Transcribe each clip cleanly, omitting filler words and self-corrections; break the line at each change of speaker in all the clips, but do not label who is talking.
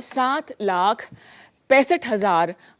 7,65,000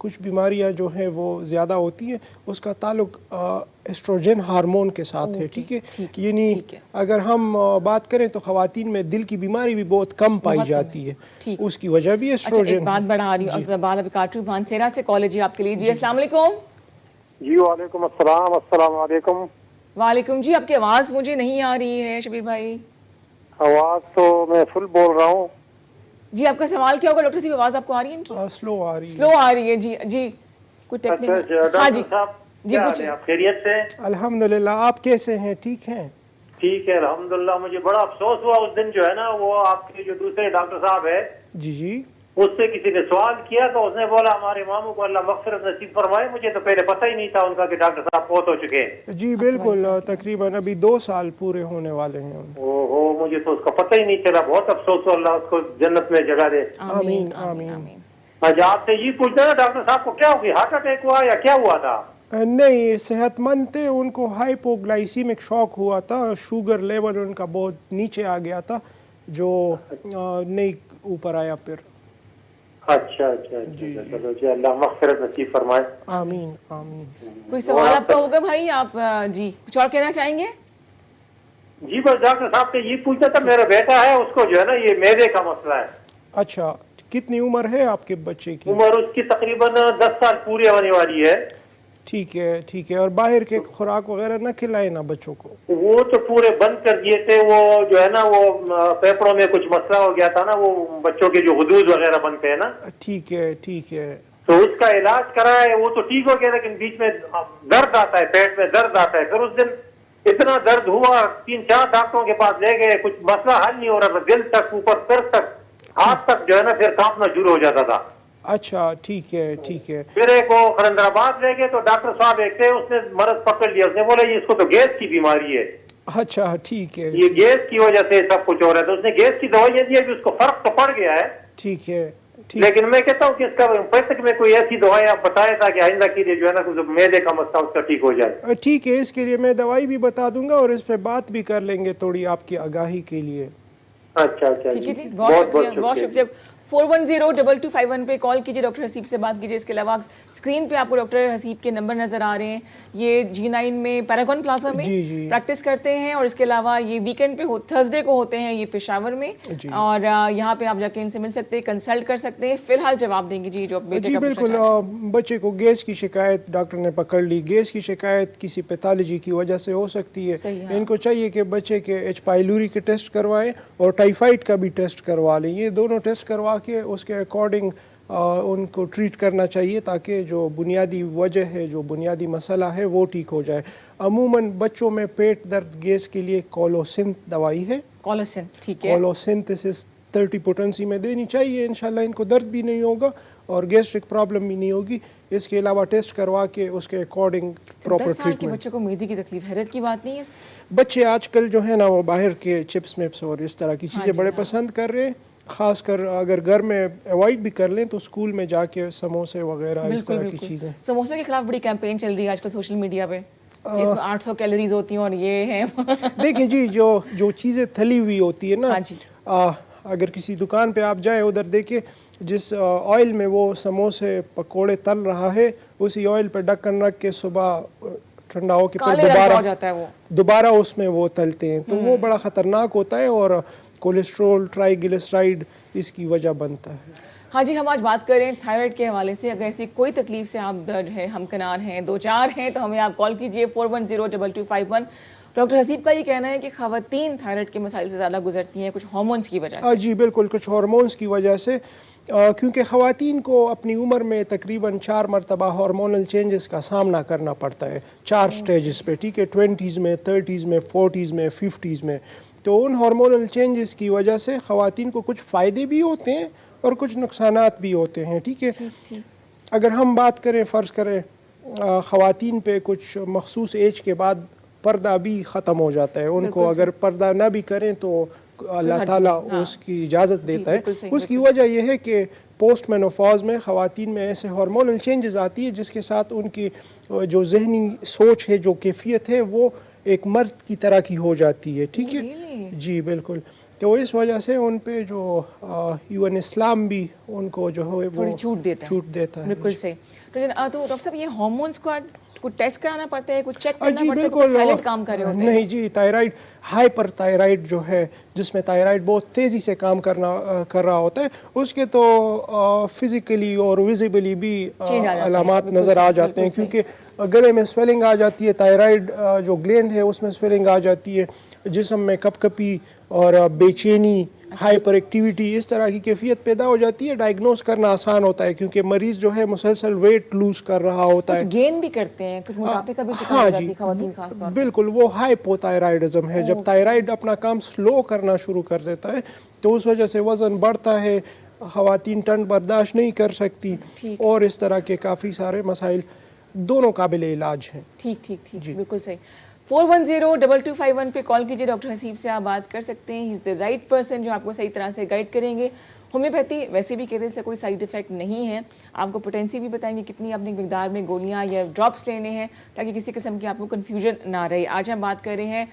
کچھ بیماریاں جو ہیں وہ زیادہ ہوتی ہیں، اس کا تعلق ایسٹروجن ہارمون کے ساتھ ہے، ٹھیک ہے؟ یعنی اگر ہم بات کریں تو خواتین میں دل کی بیماری بھی بہت کم پائی جاتی ہے، اس کی وجہ بھی ایسٹروجن۔
ایک بات بڑھا رہی ہوں، بات ابھی کاٹ رہی ہوں، بھانسیرا سے کال ہے جی آپ کے لیے۔ جی السلام علیکم۔
جی وعلیکم السلام، السلام علیکم۔
وعلیکم جی، آپ کی آواز مجھے نہیں آ رہی ہے شبیر بھائی۔
آواز تو میں فل بول رہا ہوں
جی، آپ کا سوال کیا ہوگا ڈاکٹر صاحب؟ آواز آپ کو آ رہی ہے ان کی؟
سلو آ رہی ہے،
سلو آ رہی ہے جی۔ جی کوئی ٹیکنیکل؟ ہاں جی جی پوچھیں۔
آپ خیریت سے؟
الحمدللہ، آپ کیسے ہیں؟ ٹھیک ہیں؟
ٹھیک ہے الحمدللہ۔ مجھے بڑا افسوس ہوا اس دن جو ہے نا، وہ آپ کے جو دوسرے ڈاکٹر صاحب ہے
جی جی،
اس سے کسی نے سوال کیا تو اس نے بولا ہمارے ماموں کو اللہ مغفرت نصیب فرمائے۔ مجھے تو پہلے پتہ ہی نہیں تھا ان کا کہ ڈاکٹر صاحب فوت ہو چکے ہیں۔
جی بالکل، تقریباً ابھی 2 سال پورے ہونے والے ہیں۔
مجھے تو اس کا پتہ ہی نہیں چلا، بہت افسوس ہو، اللہ اس کو جنت میں جگہ دے۔
آمین آمین۔
آج آپ سے یہ پوچھنا ہے ڈاکٹر صاحب کو کیا ہوگی، ہارٹ اٹیک ہوا یا کیا ہوا تھا؟
نہیں، صحت مند تھے، ان کو ہائپوگلائسیمک شوک ہوا تھا، شوگر لیول ان کا بہت نیچے آ گیا تھا جو نہیں اوپر آیا پھر۔
اچھا اچھا اچھا، چلو جی، اللہ مغفرت نصیب فرمائے۔
آمین آمین۔
کوئی سوال آپ کا ہوگا بھائی؟ آپ جی کچھ اور کہنا چاہیں گے؟
جی بس ڈاکٹر صاحب سے یہ پوچھنا تھا، میرا بیٹا ہے اس کو جو ہے نا یہ معدے کا مسئلہ ہے۔
اچھا، کتنی عمر ہے آپ کے بچے کی؟
عمر اس کی تقریباً 10 سال پوری ہونے والی ہے۔
ٹھیک ہے ٹھیک ہے، اور باہر کے خوراک وغیرہ نہ کھلائے نا بچوں کو؟
وہ تو پورے بند کر دیے تھے، وہ جو ہے نا وہ پیپڑوں میں کچھ مسئلہ ہو گیا تھا نا، وہ بچوں کے جو حدود وغیرہ بنتے ہیں نا،
ٹھیک ہے ٹھیک ہے،
تو اس کا علاج کرا ہے، وہ تو ٹھیک ہو گیا، لیکن بیچ میں درد آتا ہے، پیٹ میں درد آتا ہے۔ پھر اس دن اتنا درد ہوا، 3-4 ڈاکٹروں کے پاس لے گئے، کچھ مسئلہ حل نہیں ہو رہا تھا، دل تک، اوپر سر تک، ہاتھ تک جو ہے نا پھر کانپنا شروع ہو جاتا تھا۔
اچھا ٹھیک ہے ٹھیک ہے۔
پھر ایک وہ خرندر آباد لے گئے تو ڈاکٹر صاحب ایک تھے، اس نے مرض پکڑ لیا، اس نے بولا یہ اس کو تو گیس کی بیماری ہے،
اچھا ٹھیک ہے،
یہ گیس کی وجہ سے سب کچھ ہو رہا ہے۔ تو اس نے گیس کی دوائیاں دی، ابھی اس کو فرق تو پڑ گیا ہے،
ٹھیک ہے ٹھیک۔
لیکن میں کہتا ہوں کہ اس کا پتک میں کوئی ایسی دوائی آپ بتائیں تاکہ آئندہ کے لیے جو ہے نا معدے کا مسئلہ اس کا ٹھیک ہو جائے۔
ٹھیک ہے، اس کے لیے میں دوائی بھی بتا دوں گا اور اس پہ بات بھی کر لیں گے تھوڑی آپ کی آگاہی کے لیے۔
اچھا اچھا
ٹھیک ہے
جی،
جی،
بہت
بہت
بہت
شکریہ۔ 4102251 پہ کال کیجیے، ڈاکٹر حسیب سے بات کیجیے۔ اس کے علاوہ اسکرین پہ آپ کو ڈاکٹر حسیب کے نمبر نظر آ رہے ہیں، یہ G9 میں پیراگون پلازا میں پریکٹس کرتے ہیں، اور اس کے علاوہ یہ ویکینڈ پہ تھرسڈے کو ہوتے ہیں یہ پشاور میں، اور یہاں پہ آپ جا کے ان سے مل سکتے ہیں، کنسلٹ کر سکتے ہیں، فی الحال جواب دیں گے جی جو بیٹے
جی
کا
بالکل۔ بچے کو گیس کی شکایت ڈاکٹر نے پکڑ لی، گیس کی شکایت کسی پیتھالوجی کی وجہ سے ہو سکتی ہے، ان کو چاہیے کہ بچے کے ایچ پائلوری کے ٹیسٹ کروائیں اور ٹائیفائڈ کا بھی ٹیسٹ کروا لیں، یہ دونوں ٹیسٹ کروا کے اس کے اکارڈنگ ان کو ٹریٹ کرنا چاہیے تاکہ جو بنیادی وجہ ہے، جو بنیادی مسئلہ ہے وہ ٹھیک ہو جائے۔ عموماً بچوں میں پیٹ درد گیس کے لیے کولوسن دوائی ہے،
کولوسن، ٹھیک ہے،
کولوسنتھسس 30 پوٹنسی میں دینی چاہیے، انشاءاللہ ان کو درد بھی نہیں ہوگا اور گیسٹرک پرابلم بھی نہیں ہوگی۔ اس کے علاوہ ٹیسٹ کروا کے اس کے اکارڈنگ پراپر
10 سال کے
ٹریٹمنٹ۔
بچوں کو معدے کی تکلیف حیرت کی بات نہیں ہے؟
بچے آج کل جو ہے نا وہ باہر کے چپس میپس اور اس طرح کی چیزیں بڑے پسند کر رہے ہیں، خاص کر اگر گھر میں اوائڈ بھی کر لیں تو اسکول میں جا کے سموسے وغیرہ اس طرح کی چیزیں۔
سموسوں کے خلاف بڑی کیمپین چل رہی ہے آج کل سوشل میڈیا پہ، اس میں 800 کیلوریز ہوتی ہیں اور یہ ہیں۔
دیکھیں جی، جو چیزیں تلی ہوئی ہوتی ہے نا، اگر کسی دکان پہ آپ جائیں ادھر دیکھیں، جس آئل میں وہ سموسے پکوڑے تل رہا ہے اسی آئل پہ ڈھکن رکھ کے صبح ٹھنڈا ہو کے دوبارہ اس میں وہ تلتے ہیں، تو وہ بڑا خطرناک ہوتا ہے اور کولیسٹرول، ٹرائی گلیسرائڈ اس کی وجہ بنتا ہے۔
ہاں جی، ہم آج بات کریں تھائرائڈ کے حوالے سے۔ اگر ایسی کوئی تکلیف سے آپ درد ہے، ہمکنار ہیں، 2-4 ہیں، تو ہمیں آپ کال کیجیے 4102251۔ ڈاکٹر حسیب کا یہ کہنا ہے کہ خواتین تھائرائڈ کے مسائل سے زیادہ گزرتی ہیں کچھ ہارمونز کی وجہ سے۔
جی بالکل، کچھ ہارمونز کی وجہ سے، کیونکہ خواتین کو اپنی عمر میں تقریباً 4 مرتبہ ہارمونل چینجز کا سامنا کرنا پڑتا ہے، 4 سٹیجز پہ، ٹھیک ہے، 20s میں، 30s میں، 40s میں، 50s میں۔ تو ان ہارمونل چینجز کی وجہ سے خواتین کو کچھ فائدے بھی ہوتے ہیں اور کچھ نقصانات بھی ہوتے ہیں، ٹھیک ہے۔ اگر ہم بات کریں، فرض کریں خواتین پہ کچھ مخصوص ایج کے بعد پردہ بھی ختم ہو جاتا ہے، ان کو اگر پردہ نہ بھی کریں تو اللہ تعالیٰ اس کی اجازت دیتا ہے۔ اس کی وجہ یہ ہے کہ پوسٹ مینوپاز میں خواتین میں ایسے ہارمونل چینجز آتی ہے جس کے ساتھ ان کی جو ذہنی سوچ ہے، جو کیفیت ہے، وہ ایک مرد کی طرح کی ہو جاتی ہے، ٹھیک ہے جی بالکل۔ تو اس وجہ سے ان پہ جو ایون اسلام بھی ان کو جو ہے وہ
تھوڑی چھوٹ دیتا ہے
بالکل
صحیح. تو ڈاکٹر صاحب یہ ہارمونس کو ٹیسٹ کرانا پڑتا ہے, کچھ چیک کرنا
جی
پڑتا ہے,
بالکل
سائلنٹ کام کر رہے ہوتے ہیں؟
نہیں جی, تائرائڈ ہائپر تائرائڈ جو ہے جس میں تائرائڈ بہت تیزی سے کام کر رہا ہوتا ہے, اس کے تو فزیکلی اور ویزیبلی بھی علامات نظر آ جاتے ہیں, کیونکہ گلے میں سویلنگ آ جاتی ہے, تائرائڈ جو گلینڈ ہے اس میں سویلنگ آ جاتی ہے, جسم میں کپ کپی اور بے چینی, ہائپر ایکٹیویٹی, اس طرح کی کیفیت پیدا ہو جاتی ہے. ڈائگنوز کرنا آسان ہوتا ہے کیونکہ مریض جو ہے مسلسل ویٹ لوز کر رہا ہوتا ہے,
کچھ گین بھی کرتے ہیں, کچھ موٹاپے کا بھی شکار ہو جاتی ہے خواتین خاص طور پہ.
بالکل وہ ہائپوتائرائڈزم ہے. جب تائرائڈ اپنا کام سلو کرنا شروع کر دیتا ہے تو اس وجہ سے وزن بڑھتا ہے, خواتین ٹھنڈ برداشت نہیں کر سکتی, اور اس طرح کے کافی سارے مسائل دونوں قابل علاج ہیں.
ٹھیک بالکل صحیح. 410-2251 پہ کال کیجیے, ڈاکٹر حسیب سے آپ بات کر سکتے ہیں. ہی از دا رائٹ پرسن جو آپ کو صحیح طرح سے گائیڈ کریں گے. ہومیوپیتھی ویسے بھی کہتے ہیں اس سے کوئی سائیڈ افیکٹ نہیں ہے. آپ کو پوٹینسی بھی بتائیں گے کتنی اپنی مقدار میں گولیاں یا ڈراپس لینے ہیں تاکہ کسی قسم کی آپ کو کنفیوژن نہ رہے. آج ہم بات کر رہے ہیں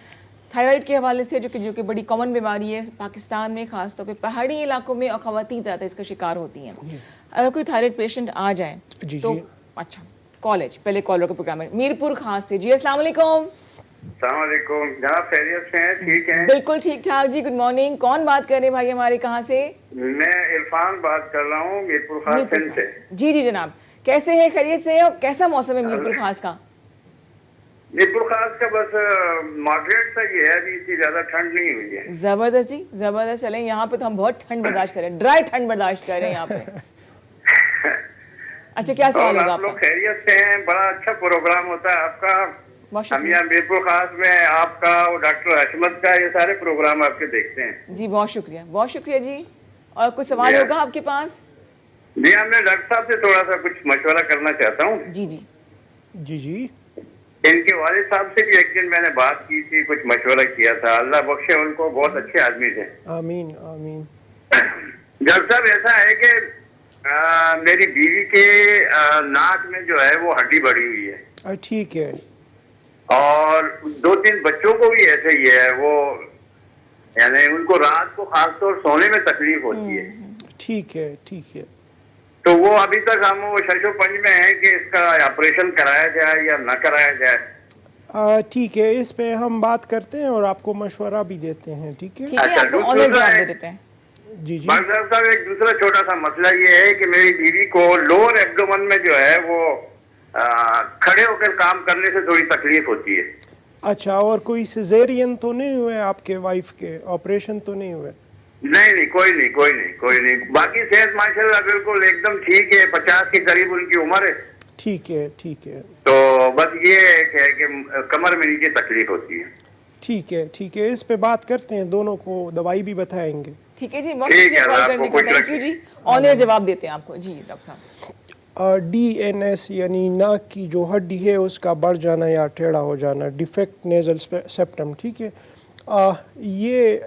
تھائرائڈ کے حوالے سے, جو کہ بڑی کامن بیماری ہے پاکستان میں, خاص طور پہ پہاڑی علاقوں میں, اور خواتین زیادہ اس کا شکار ہوتی ہیں. اگر کوئی تھائرائڈ پیشنٹ آ جائے تو اچھا کالج پہلے کالر کا پروگرام ہے میرپور خاص سے. جی السلام علیکم.
السلام علیکم جناب, خیریت سے ہیں؟ ٹھیک ہیں
بالکل ٹھیک ٹھاک جی. Good morning. کون بات کر رہے ہیں بھائی ہمارے, کہاں سے؟
میں عرفان بات کر رہا ہوں میرپور خاص سندھ سے.
جی جناب, کیسے ہیں, خیریت سے ہیں, اور کیسا موسم ہے میرپور خاص کا؟
میرپور خاص کا بس ماڈریٹ سا یہ ہے, ابھی اتنی زیادہ ٹھنڈ نہیں ہوئی ہے.
زبردست جی زبردست. چلیں یہاں پہ تو ہم بہت ٹھنڈ برداشت کریں, ڈرائی ٹھنڈ برداشت کر رہے ہیں یہاں پہ. اچھا کیا سوال ہوگا آپ
لوگ خیریت سے ہیں؟ بڑا اچھا پروگرام ہوتا ہے آپ کا. ہم یہاں میرپور خاص میں آپ کا اور ڈاکٹر حشمت کا یہ سارے پروگرام آپ کے دیکھتے ہیں.
جی بہت شکریہ جی. اور کچھ سوال ہوگا آپ کے پاس؟
جی ہاں, میں ڈاکٹر صاحب سے تھوڑا سا کچھ مشورہ کرنا چاہتا ہوں.
جی
ان کے والد صاحب سے بھی ایک دن میں نے بات کی تھی, کچھ مشورہ کیا تھا. اللہ بخشے ان کو, بہت اچھے آدمی تھے.
آمین آمین.
ڈاکٹر صاحب ایسا ہے کہ میری بیوی کے ناک میں جو ہے وہ ہڈی بڑھی ہوئی ہے.
ٹھیک ہے.
اور 2-3 بچوں کو بھی ایسے ہی ہے. وہ یعنی ان کو رات کو خاص طور سونے میں تکلیف ہوتی ہے.
ٹھیک ہے.
تو وہ ابھی تک ہم وہ ششو پنج میں ہیں کہ اس کا آپریشن کرایا جائے یا نہ کرایا جائے.
ٹھیک ہے, اس پہ ہم بات کرتے ہیں اور آپ کو مشورہ بھی دیتے ہیں. ٹھیک ہے. جی
ڈاکٹر صاحب ایک دوسرا چھوٹا سا مسئلہ یہ ہے کہ میری بیوی کو لوور ایبڈومن میں جو ہے وہ کھڑے ہو کر کام کرنے سے تھوڑی تکلیف ہوتی ہے.
اچھا, اور کوئی سیزیرین تو نہیں ہوئے آپ کے وائف کے, آپریشن تو نہیں ہوئے؟
نہیں کوئی نہیں. باقی صحت ماشاءاللہ بالکل ایک دم ٹھیک ہے. 50 کے قریب ان کی عمر ہے.
ٹھیک ہے.
تو بس یہ ہے کہ کمر میں نیچے تکلیف ہوتی ہے.
ٹھیک ہے, اس پہ بات کرتے ہیں, دونوں کو دوائی بھی بتائیں گے.
ٹھیک ہے جی, تھینک یو جی. آن ایئر جواب دیتے ہیں آپ کو. جی ڈاکٹر صاحب,
DNS یعنی ناک کی جو ہڈی ہے اس کا بڑھ جانا یا ٹیڑھا ہو جانا, ڈیفیکٹ نیزل سیپٹم. ٹھیک ہے, یہ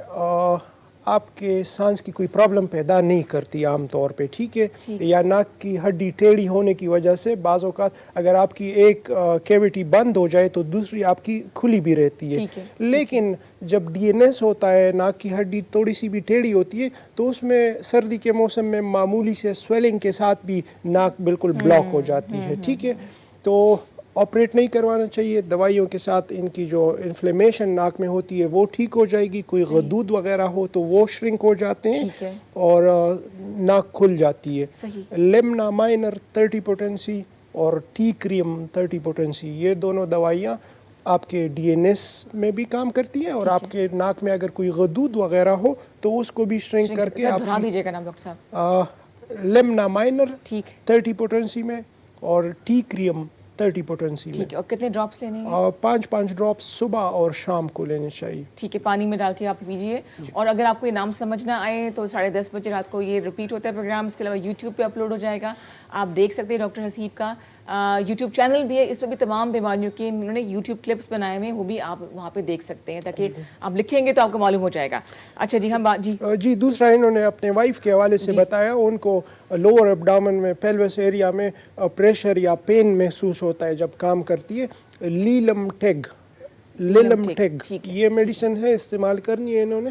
آپ کے سانس کی کوئی پرابلم پیدا نہیں کرتی عام طور پہ. ٹھیک ہے, یا ناک کی ہڈی ٹیڑھی ہونے کی وجہ سے بعض اوقات اگر آپ کی ایک کیویٹی بند ہو جائے تو دوسری آپ کی کھلی بھی رہتی ہے. لیکن جب DNS ہوتا ہے, ناک کی ہڈی تھوڑی سی بھی ٹیڑھی ہوتی ہے, تو اس میں سردی کے موسم میں معمولی سے سویلنگ کے ساتھ بھی ناک بالکل بلاک ہو جاتی ہے. ٹھیک ہے, تو آپریٹ نہیں کروانا چاہیے. دوائیوں کے ساتھ ان کی جو انفلیمیشن ناک میں ہوتی ہے وہ ٹھیک ہو جائے گی. کوئی غدود وغیرہ ہو تو وہ شرنک ہو جاتے ہیں اور ناک کھل جاتی ہے. لیمنا مائنر 30 پوٹنسی اور ٹی کریم 30 پوٹنسی, یہ دونوں دوائیاں آپ کے DNS میں بھی کام کرتی ہیں, اور آپ کے ناک میں اگر کوئی غدود وغیرہ ہو تو اس کو بھی شرنک کر کے آپ
دیجیے گا نام ڈاکٹر صاحب.
لیمنا مائنر 30 پوٹنسی میں اور ٹی کریم 30 پوٹنسی میں.
ٹھیک ہے, اور کتنے ڈراپس لینے ہیں؟
5 ڈراپس صبح اور شام کو لینے چاہیے.
ٹھیک ہے, پانی میں ڈال کے آپ پیجیے. اور اگر آپ کو یہ نام سمجھ نہ آئے تو 10:30 بجے رات کو یہ ریپیٹ ہوتا ہے پروگرام. اس کے علاوہ یوٹیوب پہ اپلوڈ ہو جائے گا, آپ دیکھ سکتے ہیں. ڈاکٹر حسیب کا یوٹیوب چینل بھی ہے, اس پہ بھی تمام بیماریوں کے انہوں نے یوٹیوب کلپس بنائے ہوئے ہیں, وہ بھی آپ وہاں پہ دیکھ سکتے ہیں تاکہ آپ لکھیں گے تو آپ کو معلوم ہو جائے گا. اچھا جی, ہم
جی دوسرا انہوں نے اپنے وائف کے حوالے سے بتایا, ان کو لوور ایبڈامن میں پیلوس ایریا میں پریشر یا پین محسوس ہوتا ہے جب کام کرتی ہے. لیلم ٹیگ, یہ میڈیسن ہے, استعمال کرنی ہے انہوں نے.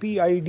PID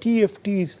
TFTs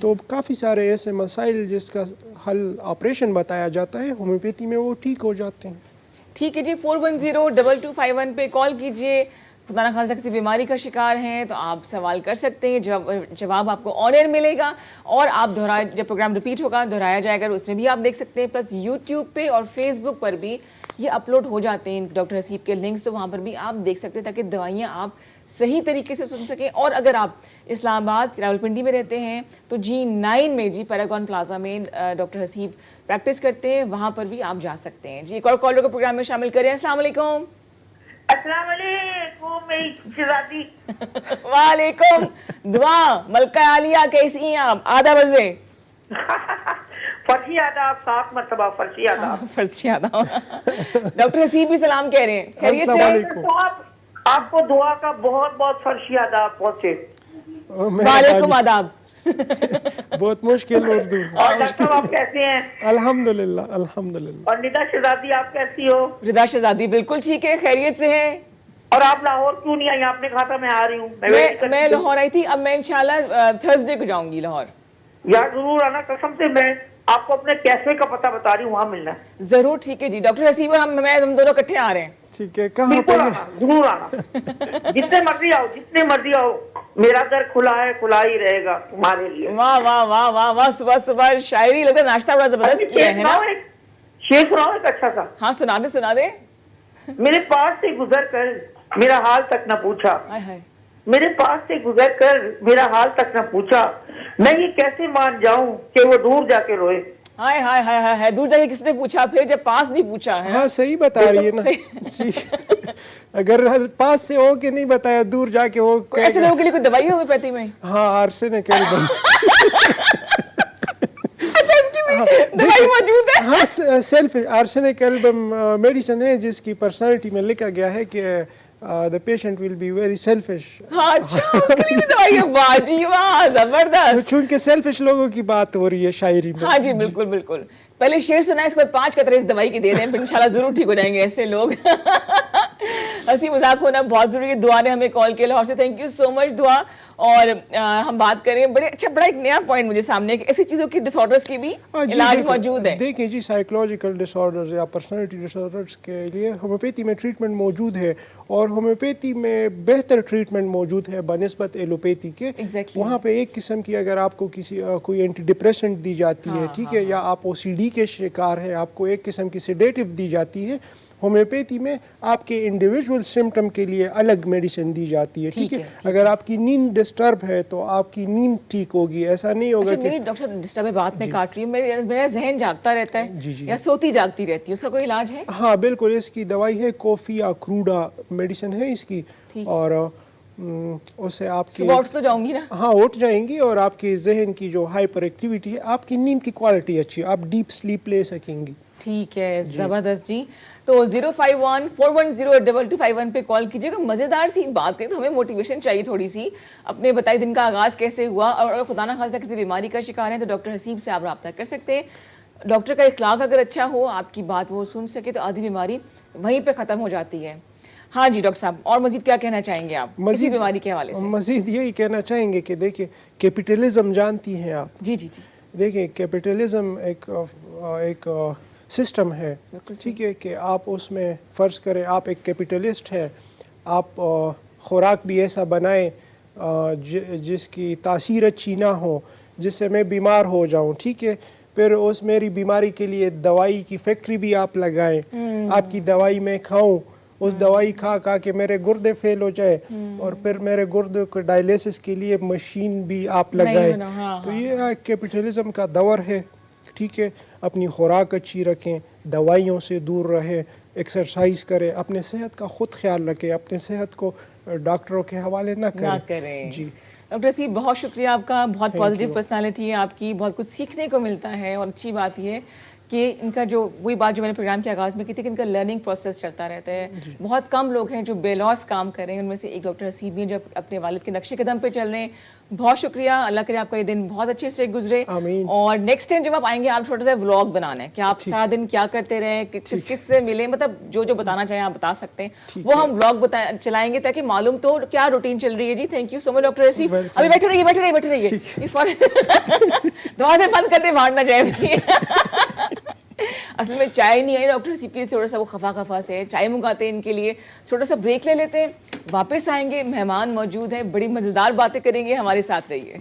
تو کافی سارے ایسے مسائل جس کا حل آپریشن بتایا جاتا ہے ہومیوپیتھی میں، وہ ٹھیک ہو جاتے ہیں.
ٹھیک ہے جی. 410-2251 پہ کال کیجئے. خدا نہ خواستہ کسی بیماری کا شکار ہیں تو آپ سوال کر سکتے ہیں، جواب آپ کو آن ایئر ملے گا، اور آپ جب پروگرام ریپیٹ ہوگا دہرایا جائے گا اس میں بھی آپ دیکھ سکتے ہیں. پلس یوٹیوب پہ اور فیس بک پر بھی یہ اپلوڈ ہو جاتے ہیں ڈاکٹر حسیب کے لنکس، تو وہاں پر بھی آپ دیکھ سکتے ہیں تاکہ دوائیاں آپ صحیح طریقے سے سن سکیں. اور اگر آپ اسلام آباد راولپنڈی میں رہتے ہیں تو G9 میں پیراگون پلازا میں ڈاکٹر حسیب پریکٹس کرتے ہیں، وہاں پر بھی آپ جا سکتے ہیں. جی ایک اور کالر کو پروگرام میں شامل کریں. السلام علیکم.
السلام علیکم میری شہزادی.
وعلیکم دعا. ملکہ عالیہ کیسی ہیں آپ؟ آدھا بجے
فرشی آداب، 7 مرتبہ فرشی آداب.
فرشی آداب. ڈاکٹر حسیب بھی سلام کہہ رہے ہیں. خیریت
السلام
سے؟
علیکم.
تو آپ کو دعا کا بہت بہت فرشی آداب پہنچے.
وعلیکم آداب.
بہت مشکل اردو.
اور ڈاکٹر صاحب آپ کیسے ہیں؟
الحمدللہ الحمدللہ.
اور ندا شہزادی آپ کیسی ہو؟
ردا شہزادی بالکل ٹھیک ہے، خیریت سے ہیں.
اور آپ لاہور کیوں نہیں آئی؟ آپ نے کہا تھا میں آ رہی ہوں.
میں لاہور آئی تھی، اب میں انشاءاللہ تھرسڈے کو جاؤں گی لاہور.
یار ضرور آنا، قسم سے میں آپ کو اپنے کیفے کا پتہ بتا رہی ہوں، وہاں ملنا ہے.
ضرور. ٹھیک ہے جی. ڈاکٹر حسیب اور ہم دونوں اکٹھے آ رہے ہیں.
ٹھیک ہے. کہاں
بالکل
پہ؟
آنا، ضرور آنا. جتنے مرضی آؤ، جتنے مرضی آؤ، میرا در کھلا ہے، کھلا ہی رہے گا تمہارے لیے.
واہ واہ واہ واہ واہ. صبح صبح شاعری لگتا ہے، ناشتہ بڑا زبردست کیا ہے نا.
شیر سناؤ ایک اچھا سا.
ہاں سنا دے.
میرے پاس سے گزر کر میرا حال تک نہ پوچھا،
ہائے ہائے.
میرے پاس سے گزر کر میرا حال تک نہ پوچھا، میں یہ کیسے مان جاؤں کہ وہ دور جا کے روئے.
ہائے ہائے ہائے ہائے. دور جا کے کس نے پوچھا پھر جب پاس نہیں پوچھا ہے؟
ہاں صحیح بتا رہی ہے نا جی. اگر پاس سے ہو کے نہیں بتایا، دور جا کے ہو.
ایسے لوگوں کے لیے کوئی دوائی ہومیوپیتھی میں؟
ہاں آرسینک ایلبم.
اچھا اس کی بھی دوائی موجود ہے؟
ہاں سیلف آرسینک ایلبم میڈیسن ہے جس کی پرسنالٹی میں لکھا گیا ہے کہ the patient will be very selfish.
ہاں اچھا اس کے لیے بھی دوائی ہے. واہ جی واہ زبردست.
چونکہ سیلفش لوگوں کی بات ہو رہی ہے شاعری میں.
ہاں جی بالکل بالکل. پہلے شعر سنائے، اس کے بعد 5 قطرے اس دوائی کی دے دیں، پھر انشاءاللہ ضرور ٹھیک ہو جائیں گے ایسے لوگ. ہنسی مذاق ہونا بہت ضروری ہے. دعا نے ہمیں کال کیا لاہور سے. تھینک یو سو مچ دعا. اور ہم بات کریں بڑا ایک نیا پوائنٹ مجھے سامنے کہ ایسی چیزوں کی ڈس آرڈرز کی بھی علاج موجود ہے.
دیکھیں جی سائیکولوجیکل ڈس آرڈرز یا پرسنالٹی ڈس آرڈرز کے لیے ہومیوپیتھی میں ٹریٹمنٹ موجود ہے، اور ہومیوپیتھی میں بہتر ٹریٹمنٹ موجود ہے بنسبت ایلوپیتھی کے. وہاں پہ ایک قسم کی اگر آپ کو کوئی اینٹی ڈپریسنٹ دی جاتی ہے، ٹھیک ہے، یا آپ OCD کے شکار ہیں، آپ کو ایک قسم کی سیڈیٹو دی جاتی ہے، ہومیوپیتھی میں آپ کے انڈیویجول سمٹم کے لیے الگ میڈیسن دی جاتی ہے. ٹھیک ہے. اگر آپ کی نیند ڈسٹرب ہے تو آپ کی نیند ٹھیک ہوگی. ایسا نہیں ہوگا کہ
میری ڈاکٹر صاحب ڈسٹرب ہے، بات میں کاٹ رہی ہوں، میرا ذہن جاگتا رہتا ہے یا سوتی جاگتی رہتی ہے، اس کا کوئی علاج ہے؟
ہاں بالکل. اس کی دوائی ہے کوفی یا کروڈا میڈیسن ہے اس کی، اور اسے آپ کی
صبح اٹھ تو جاؤں گی نا؟
ہاں اٹھ جائیں گی، اور آپ کی ذہن کی جو ہائپر ایکٹیویٹی ہے، آپ کی نیند کی کوالٹی اچھی ہے، آپ ڈیپ سلیپ لے سکیں گی.
ٹھیک ہے زبردست جی. تو 051-410-2251 پہ کال کیجیے گا. مزیدار سی بات کریں تو ہمیں موٹیویشن چاہیے تھوڑی سی. اپنے بتائیے دن کا آغاز کیسے ہوا، اور اگر خدا نہ خواستہ کسی بیماری کا شکار ہیں تو ڈاکٹر حسیب سے آپ رابطہ کر سکتے ہیں. ڈاکٹر کا اخلاق اگر اچھا ہو، آپ کی بات وہ سن سکے، تو آدھی بیماری وہیں پہ ختم ہو جاتی ہے. ہاں جی ڈاکٹر صاحب، اور مزید کیا کہنا چاہیں گے آپ اسی بیماری کے حوالے سے؟
مزید یہی کہنا چاہیں گے کہ دیکھیں کیپٹلزم جانتی ہیں آپ؟
جی جی جی.
دیکھیں کیپٹلزم ایک سسٹم ہے، ٹھیک ہے، کہ آپ اس میں فرض کریں آپ ایک کیپٹلسٹ ہیں، آپ خوراک بھی ایسا بنائیں جس کی تاثیر اچھی نہ ہو، جس سے میں بیمار ہو جاؤں، ٹھیک ہے، پھر اس میری بیماری کے لیے دوائی کی فیکٹری بھی آپ لگائیں، آپ کی دوائی میں کھاؤں، اس دوائی کھا کے میرے گردے فیل ہو جائے، اور پھر میرے گردے کو ڈائلیسس کے لیے مشین بھی آپ لگائیں. تو یہ کیپٹلزم کا دور ہے. ٹھیک ہے، اپنی خوراک اچھی رکھیں، دوائیوں سے دور رہیں، ایکسرسائز کریں، اپنے صحت کا خود خیال رکھیں، اپنے صحت کو ڈاکٹروں کے حوالے نہ کریں. جی
ڈاکٹر حسیب بہت شکریہ آپ کا. بہت پازیٹیو پرسنالٹی ہے آپ کی، بہت کچھ سیکھنے کو ملتا ہے، اور اچھی بات یہ ہے کہ ان کا جو وہی بات جو میں نے پروگرام کے آغاز میں کی تھی کہ ان کا لرننگ پروسیس چلتا رہتا ہے. بہت کم لوگ ہیں جو بے لوس کام کر رہے ہیں, ان میں سے ایک ڈاکٹر حسیب بھی ہیں جو اپنے والد کے نقش قدم پہ چل رہے ہیں. بہت شکریہ, اللہ کرے آپ کا یہ دن بہت اچھے سے گزرے.
آمین.
اور نیکسٹ ٹائم جب آپ آئیں گے آپ چھوٹا سا ولاگ بنانا ہے کہ آپ سارا دن کیا کرتے رہے, کس کس سے ملے, مطلب جو بتانا چاہیں آپ بتا سکتے ہیں, وہ ہم ولاگ چلائیں گے تاکہ معلوم تو کیا روٹین چل رہی ہے. جی thank you so much doctor Haseeb. ابھی بیٹھے رہیے. دروازے بند کر دیں, باہر نہ جائے. اصل میں چائے نہیں آئی ڈاکٹر حسیب کی, تھوڑا سا وہ خفا سے چائے منگاتے ہیں ان کے لیے. چھوٹا سا بریک لے لیتے ہیں, واپس آئیں گے, مہمان موجود ہیں, بڑی مزیدار باتیں کریں گے, ہمارے ساتھ رہیے.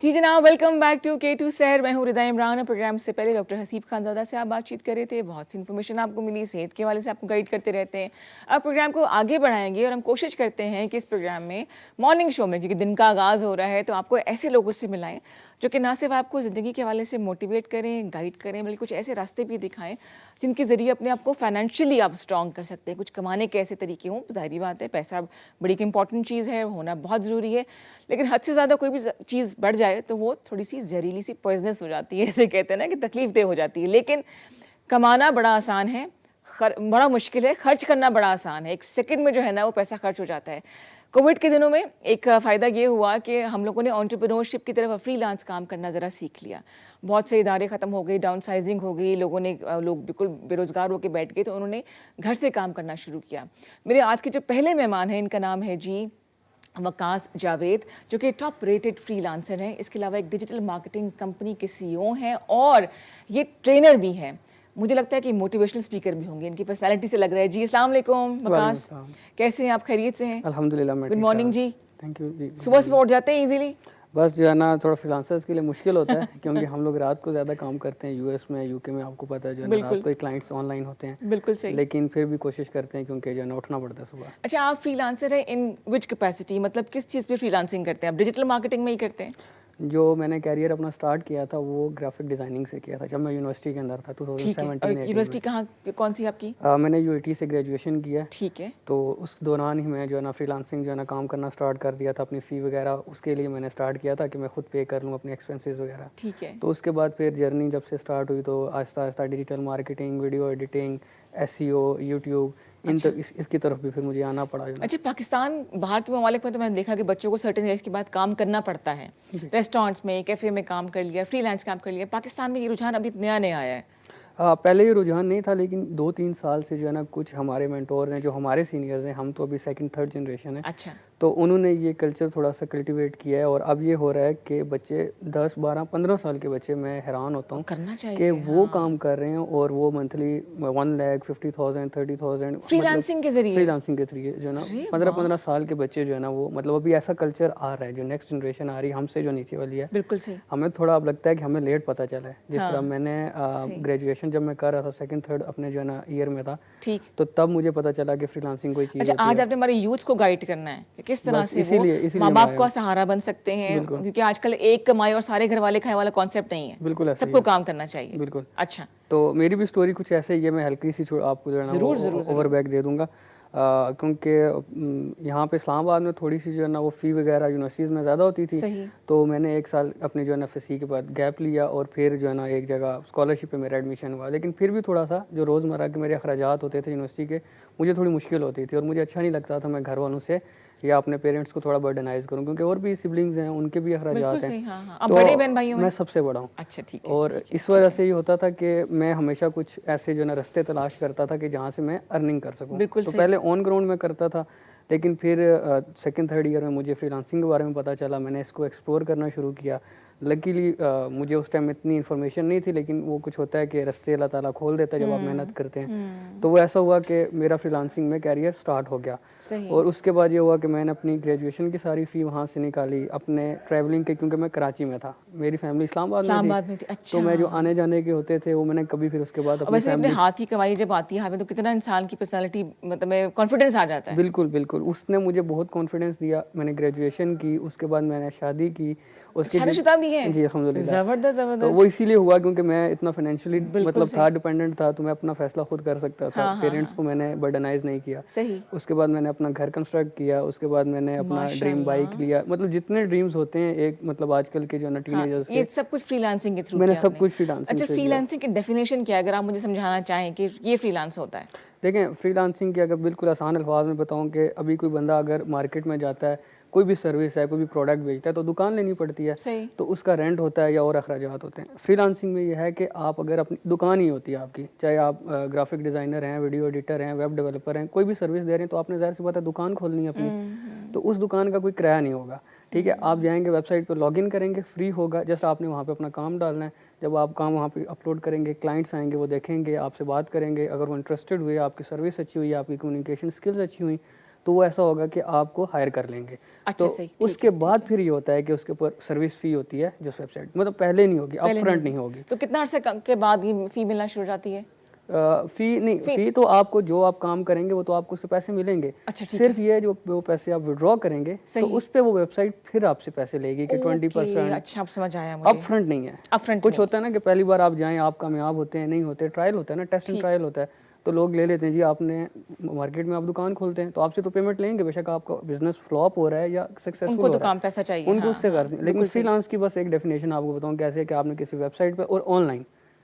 جی جناب, ویلکم بیک ٹو K2 سحر. میں ہوں ردا عمران. پروگرام سے پہلے ڈاکٹر حسیب خانزادہ سے آپ بات چیت کر رہے تھے, بہت سی انفارمیشن آپ کو ملی, صحت کے حوالے سے آپ کو گائیڈ کرتے رہتے ہیں. اب پروگرام کو آگے بڑھائیں گے اور ہم کوشش کرتے ہیں کہ اس پروگرام میں مارننگ شو میں, کیونکہ دن کا آغاز ہو رہا ہے, تو آپ کو ایسے لوگوں سے ملائیں جو کہ نہ صرف آپ کو زندگی کے حوالے سے موٹیویٹ کریں, گائیڈ کریں, بلکہ کچھ ایسے راستے بھی دکھائیں جن کے ذریعے اپنے آپ کو فائنینشلی آپ اسٹرانگ کر سکتے ہیں. کچھ کمانے کے ایسے طریقے ہوں. ظاہری بات ہے پیسہ بڑی ایک امپورٹنٹ چیز ہے, ہونا بہت ضروری ہے, لیکن حد سے زیادہ کوئی بھی چیز بڑھ جائے تو وہ تھوڑی سی زہریلی سی پوائزنس ہو جاتی ہے, اسے کہتے ہیں نا کہ تکلیف دہ ہو جاتی ہے. لیکن کمانا بڑا آسان ہے, بڑا مشکل ہے. خرچ کرنا بڑا آسان ہے, ایک سیکنڈ میں جو ہے نا وہ پیسہ خرچ ہو جاتا ہے. کووڈ کے دنوں میں ایک فائدہ یہ ہوا کہ ہم لوگوں نے انٹرپرینورشپ کی طرف فری لانس کام کرنا ذرا سیکھ لیا. بہت سے ادارے ختم ہو گئے, ڈاؤن سائزنگ ہو گئی, لوگ بالکل بے روزگار ہو کے بیٹھ گئے, تو انہوں نے گھر سے کام کرنا شروع کیا. میرے آج کے جو پہلے مہمان ہیں ان کا نام ہے جی وقاص جاوید, جو کہ ٹاپ ریٹڈ فری لانسر ہیں. اس کے علاوہ ایک ڈیجیٹل مارکیٹنگ کمپنی کے CEO ہیں اور یہ ٹرینر بھی ہیں. مجھے لگتا ہے کہ موٹیویشنل اسپیکر بھی ہوں گے, ان کی پرسنالٹی سے لگ رہا ہے. جی السلام علیکم وقاص, کیسے ہیں آپ, خیریت سے ہیں؟
الحمدللہ میں
گڈ مارننگ جی.
Thank you.
صبح اٹھ جاتے ہیں ایزیلی؟
بس جو ہے نا تھوڑا فریلانسرز کے لیے مشکل ہوتا ہے کیونکہ ہم لوگ رات کو زیادہ کام کرتے ہیں. US میں UK میں آپ کو پتہ ہے جو ہے نا رات کو کلائنٹس آن لائن ہوتے ہیں.
بالکل صحیح.
لیکن پھر بھی کوشش کرتے ہیں کیونکہ جو ہے نا اٹھنا پڑتا ہے صبح.
اچھا, آپ فری لانسر ہیں ان وچ کیپیسٹی, مطلب کس چیز پہ فری لانسنگ کرتے ہیں آپ؟ ڈیجیٹل مارکیٹنگ میں ہی کرتے ہیں؟
جو میں نے کیریئر اپنا سٹارٹ کیا تھا وہ گرافک ڈیزائننگ سے کیا تھا جب میں یونیورسٹی کے اندر تھا 2017.
یونیورسٹی کہاں, کون سی آپ کی؟
میں نے UIT سے گریجویشن کیا.
ٹھیک ہے. تو
اس دوران ہی میں جو ہے نا فری لانسنگ جو ہے نا کام کرنا سٹارٹ کر دیا تھا. اپنی فی وغیرہ اس کے لیے میں نے سٹارٹ کیا تھا کہ میں خود پے کر لوں اپنے ایکسپینسز وغیرہ.
ٹھیک ہے.
تو اس کے بعد پھر جرنی جب سے سٹارٹ ہوئی تو آہستہ آہستہ digital marketing, video editing, SEO, YouTube, اس کی طرف بھی پھر مجھے آنا پڑا.
اچھا, پاکستان باہر کے ممالک میں تو میں نے دیکھا کہ بچوں کو سرٹن ایج کے بعد کام کرنا پڑتا ہے, ریسٹورینٹس میں, کیفے میں کام کر لیا, فری لانس کام کر لیا. پاکستان میں یہ رجحان ابھی نیا آیا ہے.
پہلے یہ رجحان نہیں تھا, لیکن 2-3 سال سے جو ہے نا کچھ ہمارے مینٹور ہیں جو ہمارے سینئرز ہیں, ہم تو ابھی 2nd-3rd جنریشن ہیں.
اچھا.
تو انہوں نے یہ کلچر تھوڑا سا کلٹیویٹ کیا ہے اور اب یہ ہو رہا ہے کہ بچے 10, 12, 15 سال کے بچے, میں حیران ہوتا ہوں
کرنا چاہیے
کہ وہ کام کر رہے ہیں اور وہ منتھلی 1,50,000 30,000
فری لانسنگ کے ذریعے
جو ہے نا 15 سال کے بچے جو ہے نا وہ, مطلب ابھی ایسا کلچر آ رہا ہے. جو نیکسٹ جنریشن آ رہی ہے ہم سے جو نیچے والی ہے,
بالکل صحیح.
ہمیں تھوڑا اب لگتا ہے کہ ہمیں لیٹ پتہ چلا ہے. جس طرح میں نے گریجویشن جب میں کر رہا تھا 2nd-3rd اپنے جو ہے نا ایئر میں تھا,
ٹھیک,
تو تب مجھے پتہ چلا کہ فری لانسنگ کوئی چیز.
اچھا, آج آپ نے ہمارے یوتھ کو گائیڈ کرنا ہے کہ کس طرح سے وہ ماں باپ کا سہارا بن سکتے ہیں, کیونکہ آج کل ایک کمائی اور سارے گھر والے کھائے والا کانسیپٹ نہیں ہے. بالکل, سب کو کام کرنا چاہیے.
بالکل.
اچھا,
تو میری بھی سٹوری کچھ ایسے ہی ہے, میں ہلکی سی آپ کو جو ہے نا اوور بیک دے دوں گا کیونکہ یہاں پہ اسلام آباد میں تھوڑی سی جو ہے نا وہ فی وغیرہ یونیورسٹیز میں زیادہ ہوتی تھی. تو میں نے 1 سال اپنی جو ہے نا FSC کے بعد گیپ لیا اور پھر جو ہے نا ایک جگہ اسکالرشپ پہ میرا ایڈمیشن ہوا. لیکن پھر بھی تھوڑا سا جو روزمرہ کے میرے اخراجات ہوتے تھے یونیورسٹی کے, مجھے تھوڑی مشکل ہوتی تھی اور مجھے اچھا نہیں لگتا تھا میں گھر والوں سے یا اپنے پیرنٹس کو تھوڑا برڈنائز کروں, کیونکہ اور بھی سبلنگز ہیں, ان کے بھی اخراجات ہیں.
تو بڑے بہن بھائی
میں سب سے بڑا ہوں.
اچھا, ٹھیک.
اور اس وجہ سے یہ ہوتا تھا کہ میں ہمیشہ کچھ ایسے جو ہے نا رستے تلاش کرتا تھا کہ جہاں سے میں ارننگ کر سکوں. تو پہلے آن گراؤنڈ میں کرتا تھا, لیکن پھر 2nd-3rd ایئر میں مجھے فری لانسنگ کے بارے میں پتہ چلا, میں نے اس کو ایکسپلور کرنا شروع کیا. لکیلی مجھے اس ٹائم اتنی انفارمیشن نہیں تھی, لیکن وہ کچھ ہوتا ہے کہ رستے اللہ تعالیٰ کھول دیتا ہے جب آپ محنت کرتے ہیں. تو وہ ایسا ہوا کہ میرا فری لانسنگ میں کیریئر سٹارٹ ہو گیا. اور اس کے بعد یہ ہوا کہ میں نے اپنی گریجویشن کی ساری فی وہاں سے نکالی, اپنے ٹریولنگ کے, کیونکہ میں کراچی میں تھا, میری فیملی اسلام آباد میں تھی. تو میں جو آنے جانے کے ہوتے تھے وہ میں نے کبھی پھر اس کے بعد
اپنے ہاتھ کی کمائی جب آتی ہے تو کتنا انسان کی پرسنالٹی مطلب کانفیڈنس آ جاتا ہے.
بالکل بالکل, اس نے مجھے بہت کانفیڈنس دیا. میں نے گریجویشن کی, اس کے بعد میں نے شادی کی, اس کے
شادی بھی ہے؟
جی الحمدللہ.
زبردست
تو
زبردست.
وہ اسی لیے ہوا کیونکہ میں اتنا فائنینشلی مطلب تھا ڈیپینڈنٹ تھا, تو میں اپنا فیصلہ خود کر سکتا تھا, پیرنٹس کو میں نے برڈنائز نہیں کیا.
صحیح.
اس کے بعد میں نے اپنا گھر کنسٹرکٹ کیا, اس کے بعد میں نے اپنا ڈریم بائک لیا. مطلب جتنے ڈریمز ہوتے ہیں ایک مطلب آج کل کے جو نا ٹین ایجرز کے,
یہ سب کچھ فری لانسنگ کے تھرو
میں نے سب کچھ فری لانسنگ.
اچھا فری لانسنگ کی ڈیفینیشن کیا ہے اگر آپ مجھے سمجھانا چاہیں کہ یہ فری لانس ہوتا ہے؟
دیکھیں فری لانسنگ کے اگر بالکل آسان الفاظ میں بتاؤں کہ ابھی کوئی بندہ اگر مارکیٹ میں جاتا ہے, کوئی بھی سروس ہے, کوئی بھی پروڈکٹ بیچتا ہے, تو دکان لینی پڑتی ہے, تو اس کا رینٹ ہوتا ہے یا اور اخراجات ہوتے ہیں. فری لانسنگ میں یہ ہے کہ آپ اگر اپنی دکان ہی ہوتی ہے آپ کی, چاہے آپ گرافک ڈیزائنر ہیں, ویڈیو ایڈیٹر ہیں, ویب ڈیولپر ہیں, کوئی بھی سروس دے رہے ہیں, تو آپ نے ظاہر سی بات ہے دکان کھولنی ہے اپنی, تو اس دکان کا کوئی کرایہ نہیں ہوگا. ٹھیک ہے, آپ جائیں گے ویب سائٹ پہ لاگ ان کریں گے, فری ہوگا, جیسا آپ نے وہاں پہ اپنا کام ڈالنا ہے. جب آپ کام وہاں پہ اپلوڈ کریں گے, کلائنٹس آئیں گے, وہ دیکھیں گے, آپ سے بات کریں گے, اگر وہ انٹرسٹڈ ہوئے, آپ کی سروس اچھی ہوئی, آپ کی کمیونیکیشن اسکلز اچھی ہوئی, تو وہ ایسا ہوگا کہ آپ کو ہائر کر لیں گے. تو اس کے بعد پھر یہ ہوتا ہے کہ اس کے اوپر سروس فی ہوتی ہے جو ویب سائٹ مطلب پہلے نہیں ہوگی, اپ فرنٹ نہیں ہوگی.
تو کتنا عرصے کے بعد یہ فی ملنا شروع ہو جاتی ہے؟
فی نہیں, فی تو آپ کو جو آپ کام کریں گے وہ تو آپ کو اس کے پیسے ملیں گے. صرف یہ جو وہ پیسے آپ وڈرا کریں گے تو اس پہ وہ ویب سائٹ پھر آپ سے پیسے لے گی کہ 20%.
اچھا سمجھ آیا مجھے.
اپ فرنٹ نہیں ہے. کچھ ہوتا ہے نا کہ پہلی بار آپ جائیں, آپ کامیاب ہوتے ہیں, نہیں ہوتے, ٹرائل ہوتا ہے نا, ٹیسٹ اینڈ ٹرائل ہوتا ہے, تو لوگ لے لیتے ہیں جی آپ نے مارکیٹ میں آپ دکان کھولتے ہیں تو آپ سے تو پیمنٹ لیں گے, بے شک آپ کا بزنس فلاپ ہو رہا ہے یا سکسیسفل ہو رہا ہے,
ان کو تو کام پیسہ چاہیے,
ان کو اس سے کرتے ہیں. لیکن فری لانس کی بس ایک ڈیفینیشن آپ کو بتاؤں کیسے کہ آپ نے کسی ویب سائٹ پہ اور آن لائن,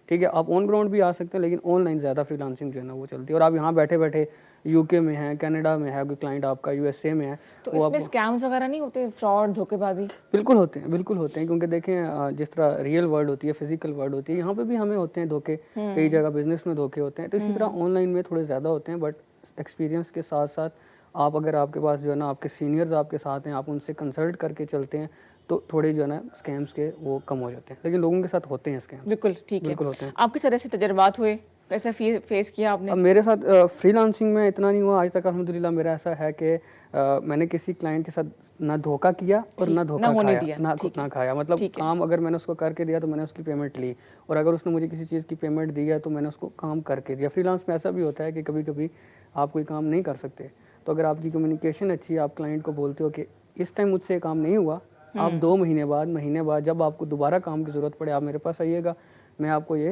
ٹھیک ہے, آپ آن گراؤنڈ بھی آ سکتے ہیں, لیکن آن لائن زیادہ فری لانسنگ جو ہے نا وہ چلتی ہے. اور آپ یہاں بیٹھے بیٹھے یو کے میں ہیں, کینیڈا میں ہے, کوئی کلائنٹ آپ کا یو ایس اے میں ہے,
تو اس میں اسکیمز وغیرہ نہیں ہوتے, فراڈ, دھوکے بازی؟
بالکل ہوتے ہیں, بالکل ہوتے ہیں, کیونکہ دیکھیں جس طرح ریئل ورلڈ ہوتی ہے, فزیکل ورلڈ ہوتی ہے, یہاں پہ بھی ہمیں ہوتے ہیں دھوکے, کئی جگہ بزنس میں دھوکے ہوتے ہیں, تو اسی طرح آن لائن میں تھوڑے زیادہ ہوتے ہیں. بٹ ایکسپیرینس کے ساتھ ساتھ آپ اگر آپ کے پاس جو ہے نا آپ کے سینئرز آپ کے ساتھ ہیں, آپ ان سے کنسلٹ کر کے چلتے ہیں, تو تھوڑے جو ہے نا اسکیمس کے وہ کم ہو جاتے ہیں. لیکن لوگوں کے ساتھ ہوتے ہیں اسکیم.
بالکل ٹھیک ہے.
بالکل ہوتے ہیں.
آپ کی طرح سے تجربات ہوئے, کیسا فیس کیا آپ نے؟
اب میرے ساتھ فری لانسنگ میں اتنا نہیں ہوا آج تک الحمدللہ. میرا ایسا ہے کہ میں نے کسی کلائنٹ کے ساتھ نہ دھوکہ کیا اور نہ دھوکہ کھایا, نہ کھایا. مطلب کام اگر میں نے اس کو کر کے دیا تو میں نے اس کی پیمنٹ لی, اور اگر اس نے مجھے کسی چیز کی پیمنٹ دی ہے تو میں نے اس کو کام کر کے دیا. فری لانس میں ایسا بھی ہوتا ہے کہ کبھی کبھی آپ کوئی کام نہیں کر سکتے, تو اگر آپ کی کمیونیکیشن اچھی ہے, آپ کلائنٹ کو بولتے ہو کہ اس ٹائم مجھ سے کام نہیں ہوا, آپ 2 مہینے بعد جب آپ کو دوبارہ کام کی ضرورت پڑے آپ میرے پاس آئیے گا, میں آپ کو یہ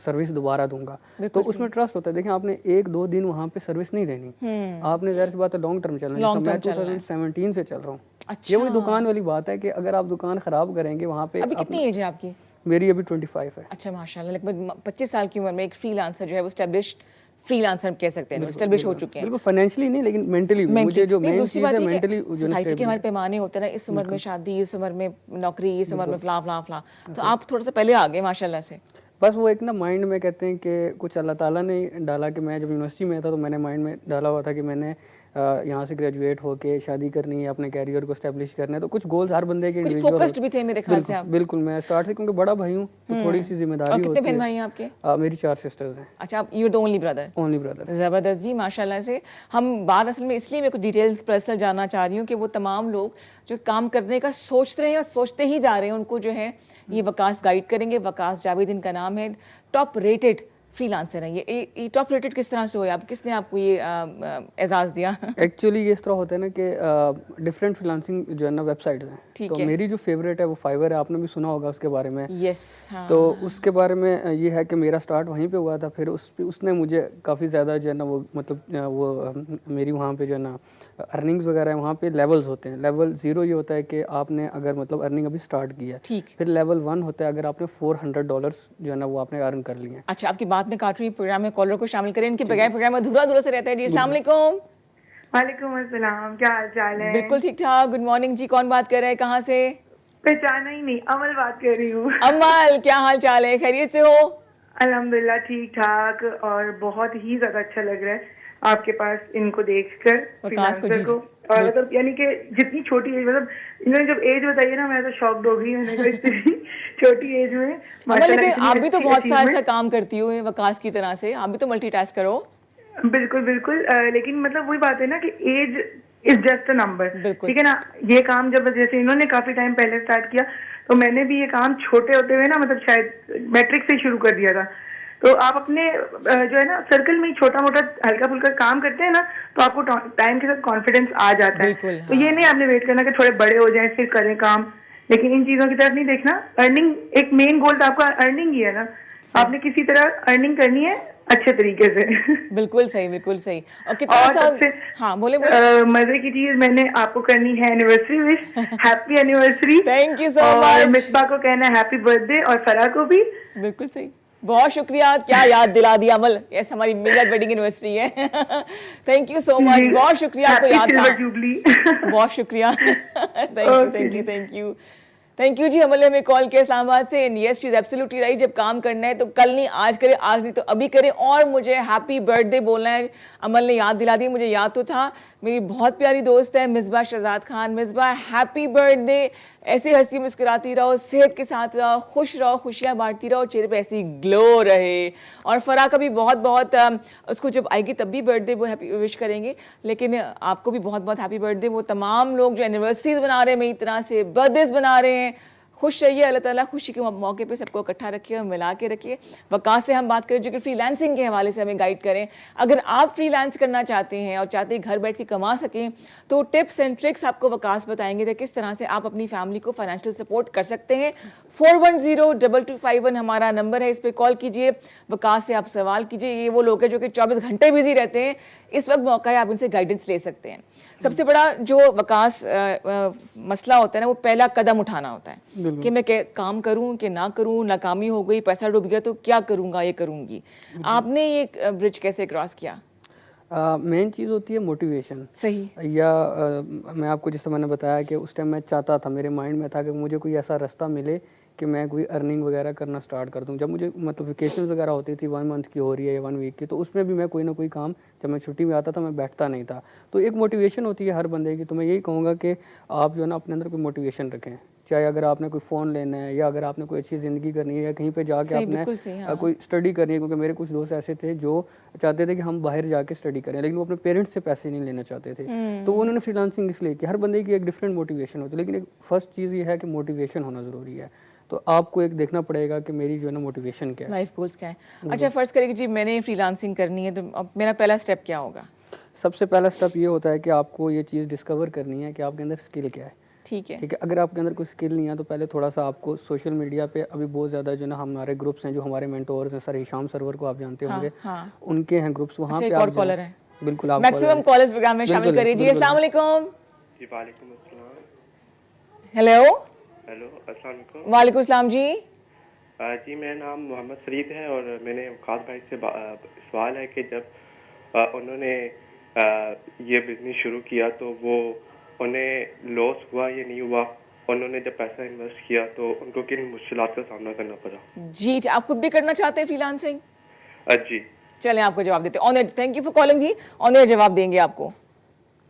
سروس دوبارہ دوں گا. تو اس میں ٹرسٹ ہوتا ہے. دیکھیں آپ نے 1-2 دن وہاں پہ سروس نہیں لینی, آپ نے ظاہر سی بات ہے لانگ ٹرم چلنا ہے. میں 2017 سے چل رہا ہوں. یہ وہی دکان والی بات ہے کہ اگر آپ دکان خراب کریں گے وہاں پہ.
ابھی کتنی ایج ہے آپ کی؟
میری ابھی 25 ہے.
اچھا ماشاء اللہ. لگ بھگ 25 سال کی عمر میں ایک فری لانسر جو ہے وہ اسٹیبلشڈ فری لانسر کہہ سکتے ہیں, اسٹیبلش ہو چکے ہیں.
بالکل فائنینشلی نہیں لیکن مینٹلی مجھے جو مین چیز ہے مینٹلی
سوسائٹی کے ہمارے پیمانے ہوتے ہیں نا, اس عمر میں شادی, اس عمر میں نوکری, اس عمر میں فلاں فلاں فلاں, تو آپ تھوڑا سا پہلے آگے ماشاء اللہ سے.
بس وہ ایک نا مائنڈ میں کہتے ہیں کہ کچھ اللہ تعالیٰ نے ڈالا, کہ میں جب یونیورسٹی میں تھا تو میں نے مائنڈ میں ڈالا ہوا تھا کہ میں نے یہاں سے گریجویٹ ہو کے شادی کرنی ہے, اپنے کیریئر کو اسٹیبلش کرنا ہے. تو کچھ گولز ہر بندے کے انڈیویجول
فوکسڈ بھی تھے میرے خیال سے آپ.
بالکل میں اسٹارٹ سے, کیونکہ بڑا بھائی ہوں تو تھوڑی سی ذمہ داری ہوتی ہے.
کتنے بہن بھائی ہیں آپ کے؟
میری 4 سسٹرز ہیں.
اچھا, آپ you are the only brother?
Only brother.
زبردست جی ماشاء اللہ سے. ہم بات اصل میں اس لیے میں کچھ ڈیٹیلز پرسنل جاننا چاہ رہی ہوں کہ وہ تمام لوگ جو کام کرنے کا سوچ رہے ہیں اور سوچتے ہی جا رہے ہیں, ان کو جو ہے یہ وکاس گائیڈ کریں گے. وکاس جاوید ان کا نام ہے, ٹاپ ریٹڈ فری لانسر ہیں. یہ ٹاپ ریٹڈ کس طرح سے ہویا, آپ کس نے آپ کو یہ اعزاز دیا؟
ایکچولی یہ اس طرح ہوتا ہے نا کہ ڈفرینٹ فری لانسنگ جو ہے نا ویب سائٹس ہیں, تو میری جو فیوریٹ ہے وہ فائور ہے. آپ نے بھی سنا ہوگا اس کے بارے میں.
یس.
تو اس کے بارے میں یہ ہے کہ میرا سٹارٹ وہیں پہ ہوا تھا. پھر اس نے مجھے کافی زیادہ جو ہے نا وہ مطلب وہ میری وہاں پہ جو ہے نا ارننگز وغیرہ ہیں, وہاں پہ لیولز ہوتے ہیں. لیول 0 یہ ہوتا ہے کہ آپ نے اگر مطلب ارننگ ابھی سٹارٹ کی ہے. پھر لیول 1 ہوتا ہے اگر آپ نے $400 جو ہے نا وہ آپ نے ارن کر لیے ہیں.
اچھا, آپ کی بات میں کاٹ رہی, پروگرام میں کالر کو شامل کریں, ان کے بغیر پروگرام ادھورا سے رہتا ہے. جی السلام علیکم.
وعلیکم السلام, کیا حال چال ہے؟
بالکل ٹھیک ٹھاک. گڈ مارننگ جی. کون بات کر رہے ہیں, کہاں سے؟
پہچانا ہی نہیں, امل بات کر رہی ہوں.
امل, کیا حال چال ہے, خیریت سے ہو؟
الحمدللہ ٹھیک ٹھاک, اور بہت ہی زیادہ اچھا لگ رہا ہے آپ کے پاس ان کو دیکھ کر, فریلانسر کو. اور مطلب یعنی کہ جتنی چھوٹی ایج, مطلب انہوں نے جب ایج بتائی ہے نا میں تو شاکڈ ہو گئی. میں نے اتنی چھوٹی ایج میں
آپ بھی تو بہت سارا کام کرتی ہو وکاس کی طرح سے, آپ بھی تو ملٹی ٹاسک کرو.
بالکل بالکل, لیکن مطلب وہی بات ہے نا کہ age is just a number, ٹھیک ہے نا. یہ کام جب جیسے انہوں نے کافی ٹائم پہلے اسٹارٹ کیا, تو میں نے بھی یہ کام چھوٹے ہوتے ہوئے نا مطلب شاید میٹرک سے شروع کر دیا تھا. تو آپ اپنے جو ہے نا سرکل میں چھوٹا موٹا ہلکا پھلکا کام کرتے ہیں نا, تو آپ کو ٹائم کے ساتھ کانفیڈینس آ جاتا ہے. تو یہ نہیں آپ نے ویٹ کرنا کہ تھوڑے بڑے ہو جائیں پھر کریں کام. لیکن ان چیزوں کی طرف نہیں دیکھنا. ارننگ ایک مین گول تو آپ کا ارننگ ہی ہے نا, آپ نے کسی طرح ارننگ کرنی ہے اچھے طریقے سے.
بالکل صحیح, بالکل صحیح. اور کتنا
سب سے
ہاں بولے
مزے کی چیز میں نے آپ کو کرنی ہے anniversary wish, happy anniversary.
Thank you سو
اور
مچ.
مصباح کو کہنا ہے ہیپی برتھ ڈے, اور فرح کو بھی.
بالکل صحیح, بہت شکریہ, کیا یاد دلا دیا عمل. یس, ہماری میلاد ویڈنگ اینیورسری ہے. تھینک یو سو مچ, بہت شکریہ, آپ کو یاد تھا, بہت شکریہ. Thank you, thank you. Thank you جی. عمل نے ہمیں کال کیا اسلام آباد سے. یس, چیز ایبسلیوٹلی رائٹ. جب کام کرنا ہے تو کل نہیں آج کرے, آج نہیں تو ابھی کرے. اور مجھے ہیپی برتھ ڈے بولنا ہے, عمل نے یاد دلا دی, مجھے یاد تو تھا. میری بہت پیاری دوست ہے Misbah Shahzad Khan. Misbah happy birth day. ایسے ہنسی مسکراتی رہو, صحت کے ساتھ رہو, خوش رہو, خوشیاں بانٹتی رہو, چہرے پہ ایسی گلو رہے. اور فرح کا بھی بہت بہت, اس کو جب آئے گی تب بھی برتھ ڈے وہ ہیپی وش کریں گے, لیکن آپ کو بھی بہت بہت ہیپی برتھ ڈے. وہ تمام لوگ جو اینیورسریز بنا رہے ہیں میری طرح سے, برتھ ڈیز بنا رہے ہیں, خوش رہیے. اللہ تعالیٰ خوشی کے موقع پہ سب کو اکٹھا رکھیے اور ملا کے رکھیے. وقاص سے ہم بات کریں جو کہ فری لانسنگ کے حوالے سے ہمیں گائیڈ کریں. اگر آپ فری لانس کرنا چاہتے ہیں اور چاہتے ہیں گھر بیٹھ کے کما سکیں تو ٹپس اینڈ ٹرکس آپ کو وقاص بتائیں گے کہ کس طرح سے آپ اپنی فیملی کو فائنینشیل سپورٹ کر سکتے ہیں. 410-2251 ہمارا نمبر ہے, اس پہ کال کیجیے. وقاص سے آپ سوال کیجیے. یہ وہ لوگ ہیں جو کہ 24 گھنٹے بزی رہتے ہیں, اس وقت موقع ہے آپ ان سے گائیڈنس لے سکتے ہیں. سب سے بڑا جو وقاص مسئلہ ہوتا ہے نا, وہ پہلا قدم اٹھانا ہوتا ہے کہ میں کام کروں کہ نہ کروں, ناکامی ہو گئی, پیسہ ڈوب گیا تو کیا کروں گا, یہ کروں گی. آپ نے یہ برج کیسے کراس کیا؟
مین چیز ہوتی ہے موٹیویشن.
صحیح.
یا میں آپ کو جس سے میں نے بتایا کہ اس ٹائم میں چاہتا تھا, میرے مائنڈ میں تھا کہ مجھے کوئی ایسا راستہ ملے کہ میں کوئی ارننگ وغیرہ کرنا سٹارٹ کر دوں. جب مجھے مطلب ویکیشنز وغیرہ ہوتی تھی 1 منتھ کی ہو رہی ہے یا 1 ویک کی, تو اس میں بھی میں کوئی نہ کوئی کام, جب میں چھٹی میں آتا تھا میں بیٹھتا نہیں تھا. تو ایک موٹیویشن ہوتی ہے ہر بندے کی. تو میں یہی کہوں گا کہ آپ جو ہے نا اپنے اندر کوئی موٹیویشن رکھیں, چاہے اگر آپ نے کوئی فون لینا ہے یا اگر آپ نے کوئی اچھی زندگی کرنی ہے یا کہیں پہ جا کے آپ نے کوئی اسٹڈی کرنی ہے. کیونکہ میرے کچھ دوست ایسے تھے جو چاہتے تھے کہ ہم باہر جا کے اسٹڈی کریں, لیکن وہ اپنے پیرنٹس سے پیسے نہیں لینا چاہتے تھے. تو انہوں نے فری لانسنگ اس لیے کہ ہر بندے کی ایک ڈفرینٹ موٹیویشن ہوتی ہے, لیکن ایک فرسٹ چیز یہ ہے کہ موٹیویشن ہونا ضروری ہے. تو آپ کو ایک دیکھنا پڑے گا کہ میری جو ہے نا موٹیویشن کیا ہے,
لائف گولز کیا ہے. اچھا فرض کریں کہ جی میں نے فری لانسنگ کرنی ہے, تو میرا پہلا اسٹیپ کیا ہوگا؟
سب سے پہلا اسٹیپ یہ ہوتا ہے کہ آپ کو یہ چیز ڈسکور کرنی ہے کہ آپ کے اندر اسکل کیا ہے.
ٹھیک ہے.
ٹھیک ہے, اگر آپ کے اندر کوئی اسکل نہیں ہے تو پہلے تھوڑا سا آپ کو سوشل میڈیا پہ ابھی بہت زیادہ جو نا ہمارے گروپس ہیں, جو ہمارے مینٹورز ہیں, سر ہشام سرور کو آپ جانتے ہوں گے, ان کے ہیں گروپس, وہاں پہ آپ
کالر ہیں.
بالکل آپ
میکسیمم کالرز پروگرام میں شامل کریے. جی السلام علیکم.
جی وعلیکم السلام.
ہیلو.
ہیلو السلام علیکم.
وعلیکم السلام. جی
جی میرا نام محمد فرید ہے, اور میں نے خاص بھائی سے سوال ہے کہ جب انہوں نے یہ بزنس شروع کیا تو وہ انہیں لاس ہوا یا نہیں ہوا, انہوں نے جب پیسہ انویسٹ کیا تو ان کو کن مشکلات کا سامنا کرنا پڑا؟
جی آپ خود بھی کرنا چاہتے ہیں فری لانسنگ؟
جی
چلیں آپ کو جواب دیتے ہیں. تھینک یو فار کالنگ جی. آن ایئر جواب دیں گے آپ کو.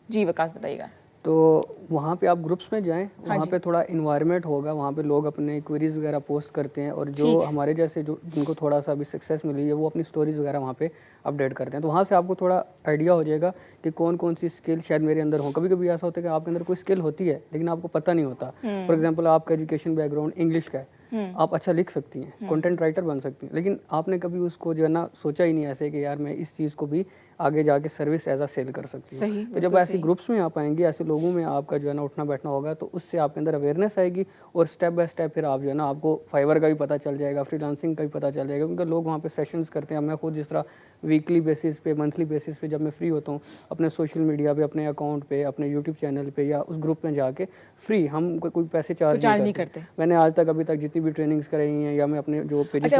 جی وقاص بتائیے گا.
تو وہاں پہ آپ گروپس میں جائیں, وہاں پہ تھوڑا انوائرمنٹ ہوگا, وہاں پہ لوگ اپنے کوئریز وغیرہ پوسٹ کرتے ہیں, اور جو ہمارے جیسے جو جن کو تھوڑا سا ابھی سکسیس ملی ہے وہ اپنی سٹوریز وغیرہ وہاں پہ اپڈیٹ کرتے ہیں. تو وہاں سے آپ کو تھوڑا آئیڈیا ہو جائے گا کہ کون کون سی اسکل شاید میرے اندر ہوں. کبھی کبھی ایسا ہوتا ہے کہ آپ کے اندر کوئی اسکل ہوتی ہے لیکن آپ کو پتہ نہیں ہوتا. فار ایگزامپل آپ کا ایجوکیشن بیک گراؤنڈ انگلش کا ہے, آپ اچھا لکھ سکتی ہیں, کنٹینٹ رائٹر بن سکتی ہیں, لیکن آپ نے کبھی اس کو جو ہے نا سوچا ہی نہیں ایسے کہ یار میں اس چیز کو بھی آگے جا کے سروس ایز اے سیل کر سکتی ہوں. تو جب ایسے گروپس میں آپ آئیں گے, ایسے لوگوں میں آپ کا جو ہے نا اٹھنا بیٹھنا ہوگا, تو اس سے آپ کے اندر اویئرنیس آئے گی, اور اسٹیپ بائی اسٹیپ پھر آپ جو ہے نا آپ کو فائیور کا بھی پتہ چل جائے گا, فری لانسنگ کا بھی پتہ چل جائے گا, کیونکہ لوگ وہاں پہ سیشنز کرتے ہیں. میں خود جس طرح ویکلی بیسس پہ, منتھلی بیسس پہ جب میں فری ہوتا ہوں, اپنے سوشل میڈیا پہ, اپنے اکاؤنٹ پہ, اپنے یوٹیوب چینل پہ یا اس گروپ میں جا کے فری, ہم کوئی پیسے چارج نہیں کرتے. میں نے آج تک ابھی تک جتنی بھی ٹریننگز کرائی ہیں یا میں اپنے جو پیجز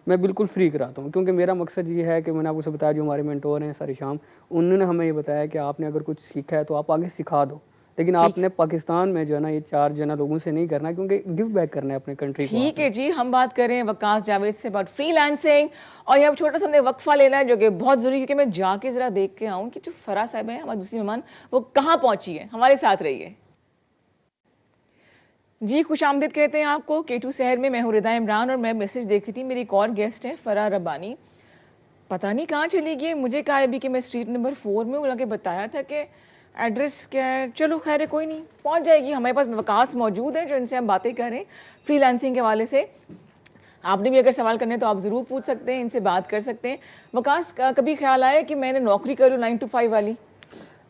میں بالکل فری کراتا ہوں, کیونکہ میرا مقصد یہ ہے کہ میں نے آپ کو بتایا جو ہمارے مینٹور ہیں سر ہشام, انہوں نے ہمیں یہ بتایا کہ آپ نے اگر کچھ سیکھا ہے تو آپ آگے سکھا دو, لیکن آپ نے پاکستان میں جو ہے نا یہ چارج جو ہے نا لوگوں سے نہیں کرنا, کیونکہ گیو بیک کرنا ہے اپنے کنٹری کو.
ٹھیک ہے جی, ہم بات کر رہے ہیں وقاص جاوید سے اباؤٹ فری لانسنگ, اور یہاں چھوٹا سا ہم نے وقفہ لینا ہے جو کہ بہت ضروری ہے, کیونکہ میں جا کے ذرا دیکھ کے آؤں کہ جو فرح صاحب ہیں ہماری دوسری مہمان, وہ کہاں پہنچی ہے. ہمارے ساتھ رہیے. جی خوش آمدید کہتے ہیں آپ کو K2 سحر میں. میں ہوں رضا عمران, اور میں میسج دیکھ رہی تھی, میری ایک اور گیسٹ ہے فرح ربانی, پتہ نہیں کہاں چلی گئی. مجھے کہا ابھی کہ میں اسٹریٹ نمبر 4 میں, بولا کہ بتایا تھا کہ ایڈریس کیا ہے. چلو خیر ہے, کوئی نہیں, پہنچ جائے گی. ہمارے پاس وقاص موجود ہیں جو ان سے ہم باتیں کر رہے ہیں فری لانسنگ کے حوالے سے. آپ نے بھی اگر سوال کرنے تو آپ ضرور پوچھ سکتے ہیں, ان سے بات کر سکتے ہیں. وقاص کبھی خیال آیا کہ میں نے نوکری کروں 9 to 5 والی؟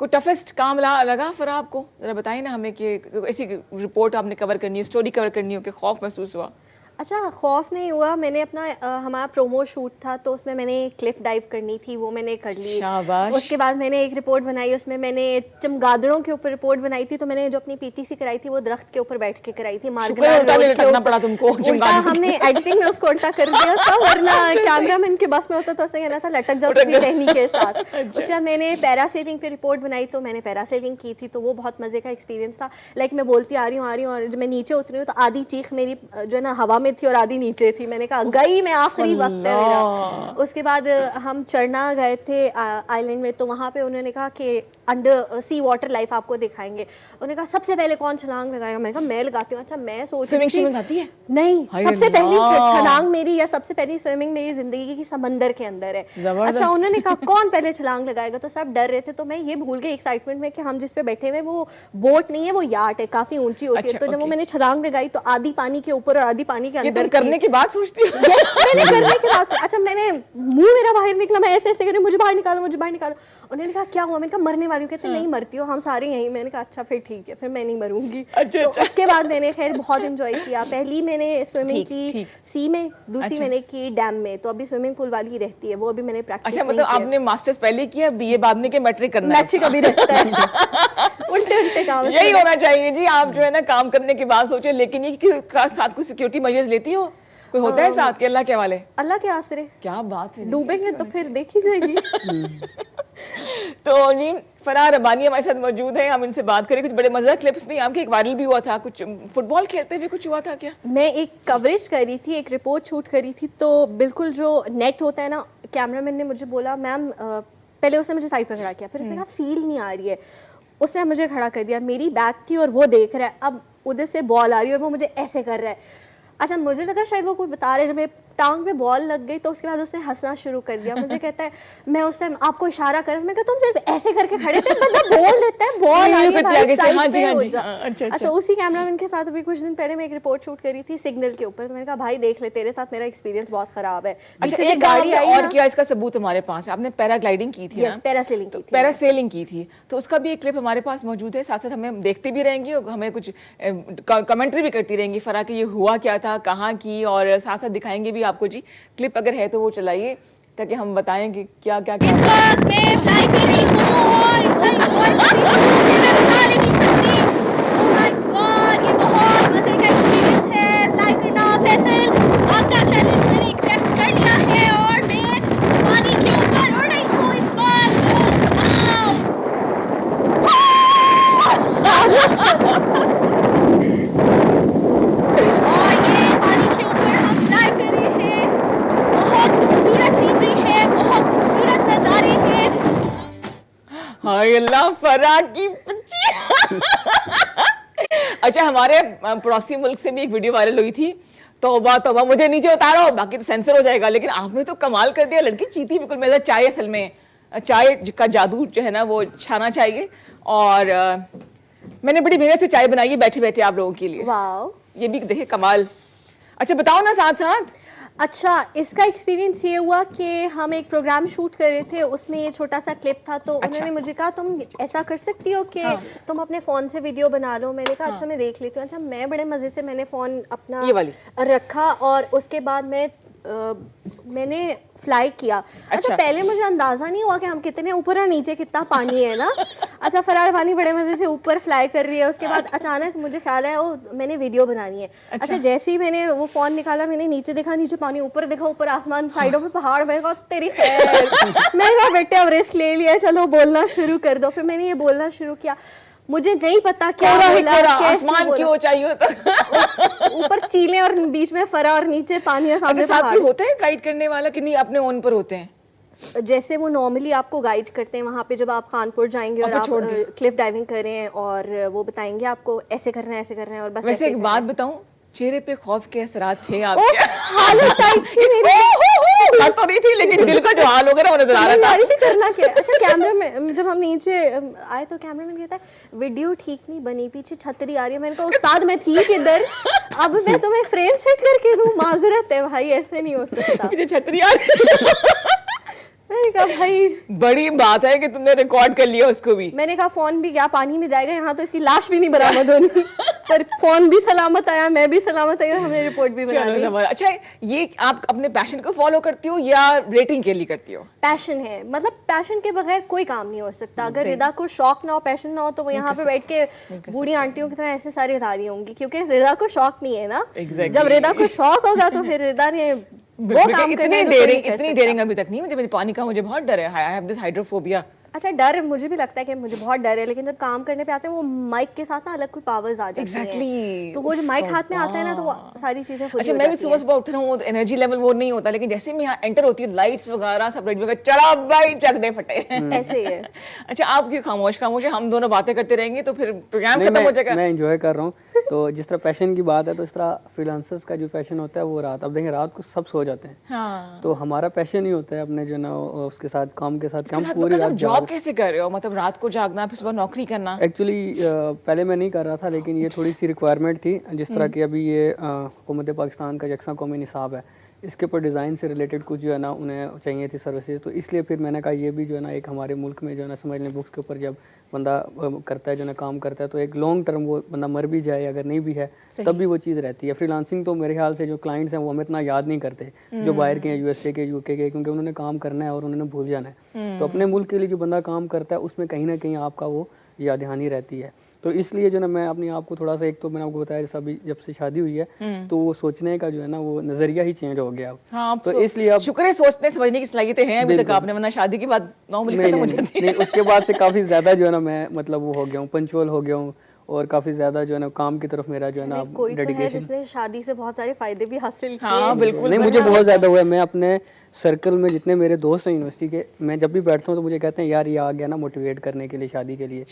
کوئی ٹفسٹ کام لگا فرا آپ کو؟ ذرا بتائیں نا ہمیں کہ ایسی رپورٹ آپ نے کور کرنی ہے، اسٹوری کور کرنی ہو کہ خوف محسوس ہوا؟
اچھا خوف نہیں ہوا، میں نے اپنا ہمارا پرومو شوٹ تھا تو اس میں نے کلف ڈائیو کرنی تھی، وہ میں نے کر لی. اس کے بعد میں نے ایک رپورٹ بنائی، اس میں نے چمگادڑوں کے اوپر رپورٹ بنائی تھی. تو میں نے جو اپنی پی ٹی سی کرائی تھی وہ درخت کے اوپر بیٹھ کے کرائی تھی. ہم نے ایڈیٹنگ میں اس کو الٹا کر دیا تھا، ورنہ کیمرہ مین کے بس میں ہوتا تو اسے کہنا تھا لٹک جاؤ کسی ٹہنی کے ساتھ. اس کے بعد میں نے پیرا سیلنگ پہ رپورٹ بنائی، تو میں نے پیرا سیلنگ کی تھی، تو وہ بہت مزے کا ایکسپیرینس تھا. لائک میں بولتی آ رہی ہوں اور جب میں نیچے اتری ہوں تو آدھی چیخ میری جو ہے نا ہوا میں تھی اور آدھی نیچے تھی. میں نے کہا گئی میں، آخری وقت ہے میرا. اس کے بعد ہم چڑھنا گئے تھے آئی لینڈ میں، تو وہاں پہ انہوں نے کہا کہ انڈر سی واٹر لائف آپ کو دکھائیں گے. انہوں نے کہا سب سے پہلے کون چھلانگ لگائے گا؟ میں نے کہا میں لگاتی ہوں. اچھا میں سوچ رہی تھی نہیں، سب سے پہلی چھلانگ میری یا سب سے پہلی سوئمنگ میری زندگی کی سمندر کے اندر ہے. اچھا انہوں نے کہا کون پہلے چھلانگ لگائے گا؟ تو سب ڈر رہے تھے. تو میں یہ بھول گئی ایکسائٹمنٹ میں کہ ہم جس پہ بیٹھے ہوئے وہ بوٹ نہیں ہے، وہ یاٹ ہے، کافی اونچی ہوتی ہے. تو جب وہ میں نے چھلانگ لگائی تو آدھی پانی کے اوپر اور آدھی پانی کے اندر.
کرنے کی بات سوچتی ہوں
میں نے کرنے کے بعد اچھا میں نے منہ میرا باہر نکلا، میں ایسے ایسے کر رہی ہوں مجھے باہر نکالو مجھے باہر نکالو. انہوں نے کہا کیا ہوا؟ میں نے کہا مرنے والی ہوں. کہتے نہیں مرتی ہو، ہم سارے یہیں. میں نے کہا اچھا پھر ٹھیک ہے، پھر میں نہیں مروں گی. اس کے بعد میں نے خیر بہت انجوائے کیا. پہلی میں نے سوئمنگ کی سی میں، دوسری میں نے کی ڈیم میں. تو ابھی سوئمنگ پول والی رہتی ہے وہ ابھی میں نے پریکٹس.
اچھا مطلب آپ نے ماسٹرز پہلے کیا، بی اے بعد میں کہ میٹرک کرنا ہے؟
میٹرک ابھی رہتا ہے. الٹے کام
یہی ہونا چاہیے جی. آپ جو ہے نا کام کرنے کی بات سوچیں، لیکن یہ ساتھ کوئی سیکورٹی میجرز لیتی ہو؟ کوئی ہوتا ہے ساتھ کے اللہ کے حوالے؟
اللہ کے آسرے.
کیا بات ہے،
ڈوبیں گے تو پھر دیکھی جائے گی.
تو جی فرا ربانی ہمارے ساتھ موجود ہیں، ہم ان سے بات کریں. کچھ بڑے مزیدار کلپس بھی آپ کے ایک وائرل بھی ہوا تھا، کچھ فٹ بال کھیلتے ہوئے کچھ ہوا تھا کیا؟
میں ایک کوریج کری تھی، ایک رپورٹ شوٹ کری تھی. تو بالکل جو نیٹ ہوتا ہے نا، کیمرہ مین نے مجھے بولا میم پہلے اس نے مجھے سائڈ پہ کھڑا کیا، پھر اس نے کہا فیل نہیں آ رہی ہے. اس نے مجھے کھڑا کر دیا، میری بیک تھی اور وہ دیکھ رہا ہے. اب ادھر سے بال آ رہی ہے اور وہ مجھے ایسے کر رہا ہے. اچھا مجھے لگا شاید وہ کوئی بتا رہے، جب میرے ٹانگ پہ بال لگ گئی تو اس کے بعد اس نے ہنسنا شروع کر دیا. مجھے کہتا ہے میں اس ٹائم آپ کو اشارہ کر رہا ہوں. میں کہا تم صرف ایسے کر کے کھڑے تھے، بندہ بول دیتا ہے بال آئی ہے بھائی سائڈ پہ ہو جا. اچھا اسی کیمرہ مین کے ساتھ ابھی کچھ دن پہلے میں ایک رپورٹ شوٹ کری تھی سگنل کے اوپر. تو میں نے کہا بھائی دیکھ لے، تیرے ساتھ میرا ایکسپیرینس بہت خراب ہے.
اچھا ایک گاڑی اور کیا اس کا ثبوت ہمارے پاس ہے؟ آپ نے پیرا گلائڈنگ کی تھی نا؟ پیرا سیلنگ کی تھی، تو اس کا بھی ایک کلپ ہمارے پاس موجود ہے. ساتھ ساتھ ہمیں دیکھتے بھی رہیں گی اور ہمیں کچھ کمنٹری بھی کرتی رہیں گی فرا کہ یہ ہوا کیا تھا، کہاں کی، اور ساتھ ساتھ دکھائیں گے بھی آپ کو. جی کلپ اگر ہے تو وہ چلائیے تاکہ ہم بتائیں کہ کیا کیا
اس وقت میں فلائی کر رہی ہوں اور او مائی گاڈ یہ بہت مزے کا ایکسپیرینس ہے فلائی کرنا. فیصل آپ کا چیلنج میں نے ایکسیپٹ کر لیا ہے اور میں پانی کے اوپر اڑ رہی ہوں اس وقت. اور یہ پانی کے اوپر ہم فلائی کر رہے ہیں. بہت خوبصورت سینری ہے، بہت خوبصورت نظارے ہیں.
ہائے اللہ فرا کی بچی. اچھا ہمارے پڑوسی ملک سے بھی ایک ویڈیو وائرل ہوئی تھی، توبہ توبہ مجھے نیچے اتارو باقی تو سینسر ہو جائے گا. لیکن آپ نے تو کمال کر دیا، لڑکی چیتی بالکل. میرا چائے اصل میں چائے کا جادو جو ہے نا وہ چھانا چاہیے. اور میں نے بڑی محنت سے چائے بنائی ہے بیٹھے بیٹھے آپ لوگوں کے لیے.
واو
یہ بھی دیکھیں کمال. اچھا بتاؤ نا ساتھ ساتھ.
اچھا اس کا ایکسپیرینس یہ ہوا کہ ہم ایک پروگرام شوٹ کر رہے تھے، اس میں یہ چھوٹا سا کلپ تھا. تو انہوں نے مجھے کہا تم ایسا کر سکتی ہو کہ تم اپنے فون سے ویڈیو بنا لو. میں نے کہا اچھا میں دیکھ لیتی ہوں. اچھا میں بڑے مزے سے میں نے فون اپنا رکھا اور اس کے بعد میں نے فلائی کیا. اچھا پہلے مجھے اندازہ نہیں ہوا کہ ہم کتنے اوپر اور نیچے کتنا پانی ہے نا. اچھا فرار پانی بڑے مزے سے اوپر فلائی کر رہی ہے. اس کے بعد اچانک مجھے خیال ہے میں نے ویڈیو بنانی ہے. اچھا جیسے ہی میں نے وہ فون نکالا میں نے نیچے دیکھا، نیچے پانی، اوپر دیکھا اوپر آسمان، سائڈوں پہ پہاڑ. میں کہا تیری خیر. میں کہا بیٹے اب ریسک لے لیا، چلو بولنا شروع کر دو. پھر میں نے یہ بولنا شروع کیا. مجھے نہیں پتا کیا
آسمان کیوں چاہیے ہوتا،
اوپر چیلیں اور بیچ میں فرا اور نیچے پانی اور سامنے
پہاڑ. ہوتا ہے گائیڈ کرنے والا کہ نہیں اپنے اون پر ہوتے ہیں؟
جیسے وہ نارملی آپ کو گائیڈ کرتے ہیں وہاں پہ جب آپ خانپور جائیں گے اور آپ کلف ڈائیونگ کریں اور وہ بتائیں گے آپ کو ایسے کرنا ہے ایسے کرنا ہے. اور بس
ویسے ایک بات بتاؤں، چہرے پہ خوف کے اثرات تھے آپ کے؟
حالت ٹائپ تھی میری،
تو نہیں تھی لیکن دل کا جو حال ہو گیا وہ نظر آ رہا تھا.
کرنا کیا. اچھا کیمرہ میں جب ہم نیچے آئے تو کیمرہ مین کہتا ہے ویڈیو ٹھیک نہیں بنی، پیچھے چھتری آ رہی ہے. میں نے کہا استاد میں تھی کدھر، اب میں تمہیں فریم سیٹ کر کے دوں؟ معذرت ہے بھائی ایسے نہیں ہو سکتا.
پیچھے چھتری آ رہی
میں نے کہا بھائی
بڑی بات ہے کہ تم نے ریکارڈ کر لیا اس کو بھی.
میں نے کہا فون بھی کیا پانی میں جائے گا, یہاں تو اس کی لاش بھی نہیں برآمد ہونی, پر فون بھی سلامت آیا, میں بھی سلامت آئی, اور ہم نے رپورٹ بھی بنا دی.
اچھا یہ آپ اپنے پیشن کو فالو کرتی ہو یا ریٹنگ کے لیے کرتی ہو؟
پیشن ہے, مطلب پیشن کے بغیر کوئی کام نہیں ہو سکتا. اگر رضا کو شوق نہ ہو, پیشن نہ ہو, تو وہ یہاں پہ بیٹھ کے بوڑھی آنٹیوں کی طرح ایسے سارے اٹھا رہی ہوں گی, کیونکہ رضا کو شوق نہیں ہے نا. جب رضا کو شوق ہوگا تو پھر رضا نے وہ کام کرنا ہے جو کوئی نہیں کر
اتنی ڈیرنگ ابھی تک نہیں مجھے پانی کا مجھے بہت ڈر ہے. I have this hydrophobia.
اچھا ڈر مجھے بھی لگتا ہے کہ مجھے بہت ڈر ہے, لیکن جب کام کرنے پہ آتے ہیں وہ مائک کے ساتھ نا الگ کوئی پاورز آ جاتی ہیں, تو وہ جو مائک ہاتھ میں آتا ہے نا تو وہ ساری چیزیں خود.
اچھا میں بھی صبح اٹھ رہا ہوں, انرجی لیول وہ نہیں ہوتا, لیکن جیسے میں یہاں انٹر ہوتی ہے لائٹس وغیرہ سب ریڈی وغیرہ چڑھا بھائی چک دے پھٹے,
ایسے ہی ہے.
اچھا آپ کیوں خاموش ہے, ہم دونوں باتیں کرتے رہیں گے تو پھر پروگرام ختم ہو جائے گا.
میں انجوائے کر رہا ہوں. تو جس طرح پیشن کی بات ہے, تو اس طرح فری لانسرز کا جو پیشن ہوتا ہے وہ رات, اب دیکھیں رات کو سب سو جاتے ہیں, تو ہمارا پیشن ہی ہوتا ہے اپنے جو نا اس کے ساتھ کام کے ساتھ ہم پوری رات.
جاب کیسے کر رہے ہو, مطلب رات کو جاگنا پھر صبح نوکری کرنا؟
ایکچولی پہلے میں نہیں کر رہا تھا, لیکن یہ تھوڑی سی ریکوائرمنٹ تھی, جس طرح کہ ابھی یہ حکومت پاکستان کا یکساں قومی نصاب ہے, اس کے اوپر ڈیزائن سے ریلیٹڈ کچھ جو ہے نا انہیں چاہیے تھی سروسز, تو اس لیے پھر میں نے کہا یہ بھی جو ہے نا ایک ہمارے ملک میں جو ہے نا سمجھ لیں بکس کے اوپر جب بندہ کرتا ہے جو ہے نا کام کرتا ہے, تو ایک لانگ ٹرم وہ بندہ مر بھی جائے اگر نہیں بھی ہے تب بھی وہ چیز رہتی ہے. فری لانسنگ تو میرے خیال سے جو کلائنٹس ہیں وہ ہمیں اتنا یاد نہیں کرتے جو باہر کے ہیں, یو ایس اے کے, یو کے کے, کیونکہ انہوں نے کام کرنا ہے اور انہوں نے بھول جانا ہے. تو اپنے ملک کے لیے جو بندہ کام کرتا ہے اس میں کہیں نہ کہیں آپ کا وہ یاد دہانی رہتی ہے. تو اس لیے جو نا میں اپنے آپ کو تھوڑا سا, ایک تو میں نے آپ کو بتایا جیسا ابھی جب سے شادی ہوئی ہے تو وہ سوچنے کا جو ہے نا وہ نظریہ ہی چینج ہو گیا. تو اس لیے اب
شکر ہے سوچنے سمجھنے کی صلاحیتیں ہیں ابھی تک آپ نے, ورنہ شادی کے بعد نارملی ختم ہو جاتی ہے.
اس کے بعد سے کافی زیادہ جو ہے نا میں مطلب وہ ہو گیا ہوں, پنچوئل ہو گیا ہوں, اور کافی زیادہ جو ہے نا کام کی طرف میرا جو ہے نا ڈیڈیکیشن.
جس نے شادی سے بہت سارے فائدے بھی حاصل کیے.
ہاں بالکل,
نہیں مجھے بہت زیادہ ہوا ہے. میں اپنے سرکل میں جتنے میرے دوست ہیں یونیورسٹی کے, میں جب بھی بیٹھتا ہوں تو مجھے کہتے ہیں یار یہ آ گیا نا موٹیویٹ کرنے کے لیے شادی کے لیے.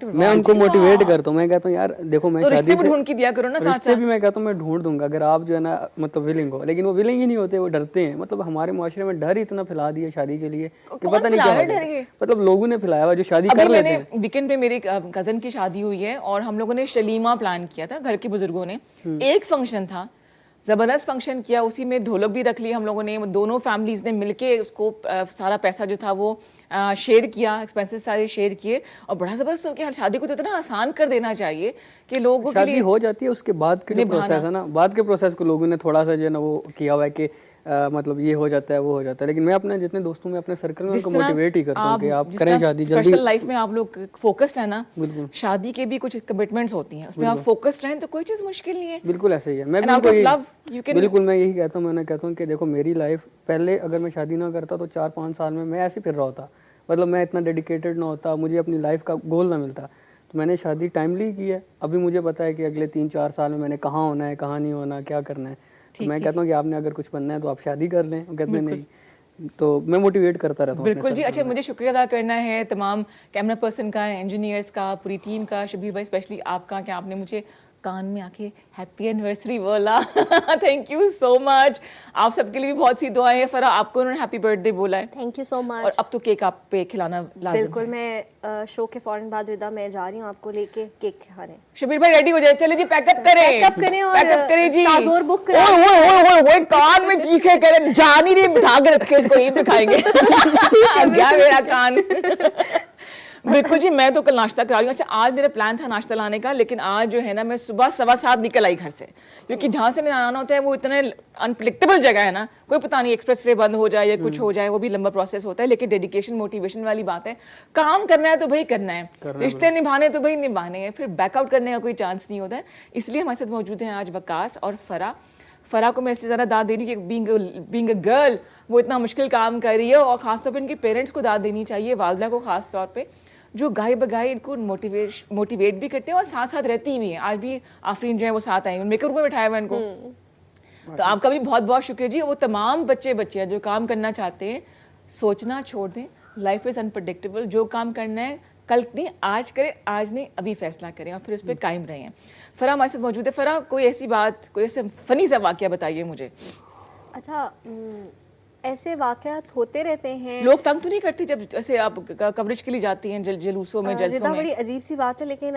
میں ان کو موٹیویٹ کرتا ہوں, میں کہتا ہوں یار دیکھو میں شادی سے
ڈھونڈ کے دیا کرو نا, ساتھ
بھی میں کہتا ہوں میں ڈھونڈ دوں گا اگر آپ جو ہے نا مطلب ولنگ ہو, لیکن وہ ولنگ ہی نہیں ہوتے, وہ ڈرتے ہیں. مطلب ہمارے معاشرے میں ڈر اتنا پھیلا دیا شادی کے لیے کہ پتہ نہیں کیا, مطلب لوگوں نے پھیلایا ہوا جو شادی کر لیتے ہیں.
ویکینڈ پہ میری کزن کی شادی ہوئی ہے اور ہم لوگوں نے شلیمہ پلان کیا تھا گھر کے بزرگوں نے. ایک فنکشن تھا, زبردست فنکشن کیا, اسی میں ڈھولک بھی رکھ لی ہم لوگوں نے, دونوں فیملیز نے مل کے اس کو سارا پیسہ جو تھا وہ شیئر کیا, ایکسپینسز سارے شیئر کیے, اور بڑا زبردست ہو گیا. شادی کو تو اتنا آسان کر دینا چاہیے کہ لوگوں کے لیے
شادی ہو جاتی ہے, اس کے بعد کے جو پروسیس ہے نا, بعد کے پروسیس کو لوگوں نے تھوڑا سا جو ہے نا وہ کیا ہوا ہے کہ مطلب یہ ہو جاتا ہے وہ ہو جاتا ہے. لیکن میں اپنے جتنے دوستوں میں اپنے سرکل میں ان کو موٹیویٹ ہی کرتا ہوں کہ آپ کریں شادی جلدی.
لائف میں آپ لوگ فوکسڈ ہیں نا, شادی کے بھی کچھ کمٹمنٹس ہوتی ہیں, اس میں آپ فوکسڈ رہیں تو کوئی چیز مشکل نہیں ہے.
بالکل ایسے ہی ہے. میں بالکل میں یہی کہتا ہوں, میں کہتا ہوں کہ دیکھو میری لائف پہلے اگر میں شادی نہ کرتا تو 4-5 سال میں ایسے پھر رہا ہوتا, مطلب میں اتنا ڈیڈیکیٹڈ نہ ہوتا, مجھے اپنی لائف کا گول نہ ملتا. تو میں نے شادی ٹائملی کی ہے. ابھی مجھے پتا ہے کہ اگلے 3-4 سال میں نے کہاں ہونا ہے, کہاں نہیں ہونا, کیا کرنا ہے. میں کہتا ہوں کہ آپ نے اگر کچھ بننا ہے تو آپ شادی کر لیں. کہتے ہیں نہیں, تو میں موٹیویٹ کرتا رہتا ہوں.
بالکل جی. اچھا مجھے شکریہ ادا کرنا ہے تمام کیمرہ پرسن کا, انجینئرس کا, پوری ٹیم کا, شبیر بھائی اسپیشلی آپ کا, کہ آپ نے مجھے کان میں آ کے ہیپی اینیورسری بولا. تھینک یو سو مچ. آپ سب کے لیے بھی بہت سی دعائیں ہیں. فرا آپ کو انہوں نے ہیپی برتھ ڈے بولا ہے.
تھینک یو سو مچ.
اور اب تو کیک آپ پہ کھلانا لازم.
بالکل, میں شو کے فوراً بعد ردا میں جا رہی ہوں آپ کو لے کے کیک کھانے.
شبیر بھائی ریڈی ہو جائے, چلے جی پیک اپ کریں,
پیک اپ کریں اور
پیک اپ کریں جی.
شاہزور بک کریں.
اوئے کان میں چیخے کریں, جان ہی نہیں بٹھا کے رکھے, اس کو یہ دکھائیں گے گیا میرا کان. بالکل جی. میں تو کل ناشتہ کرا رہی ہوں. اچھا آج میرا پلان تھا ناشتہ لانے کا, لیکن آج جو ہے نا میں صبح 7:15 نکل آئی گھر سے, کیونکہ جہاں سے میں آنا ہوتا ہے وہ اتنے انپریڈکٹیبل جگہ ہے نا, کوئی پتہ نہیں ایکسپریس وے بند ہو جائے یا کچھ ہو جائے, وہ بھی لمبا پروسیس ہوتا ہے. لیکن ڈیڈیکیشن موٹیویشن والی بات ہے, کام کرنا ہے تو بھائی کرنا ہے, رشتے نبھانے تو بھائی نبھانے ہیں, پھر بیک آؤٹ کرنے کا کوئی چانس نہیں ہوتا ہے. اس لیے ہمارے ساتھ موجود ہیں آج وکاس اور فرا کو میں اس سے زیادہ داد دینی کہ بینگ اے گرل وہ اتنا مشکل کام کر رہی ہے, اور خاص طور پہ ان کے پیرنٹس کو داد دینی چاہیے, والدہ کو خاص طور پہ, جو گائے بگائے ان کو موٹیویٹ بھی کرتے ہیں اور ساتھ ساتھ رہتی بھی ہیں. آج بھی آفرین جو ہے وہ ساتھ آئی ہیں, میک اپ روم میں بٹھایا ہوا ان کو. تو آپ کا بھی بہت بہت شکریہ جی. وہ تمام بچے ہیں جو کام کرنا چاہتے ہیں, سوچنا چھوڑ دیں. Life is unpredictable. جو کام کرنا ہے کل نہیں, آج کریں, آج نہیں ابھی فیصلہ کریں اور پھر اس پہ قائم رہیں. فرا ہمارے ساتھ موجود ہے. فرا کوئی ایسی بات, کوئی ایسے فنی سا واقعہ بتائیے مجھے.
اچھا ایسے واقعات ہوتے رہتے ہیں.
لوگ تنگ تو نہیں کرتے جب ایسے آپ کوریج کے لیے جاتی ہیں جلوسوں میں, جلسوں میں؟
بڑی عجیب سی بات ہے, لیکن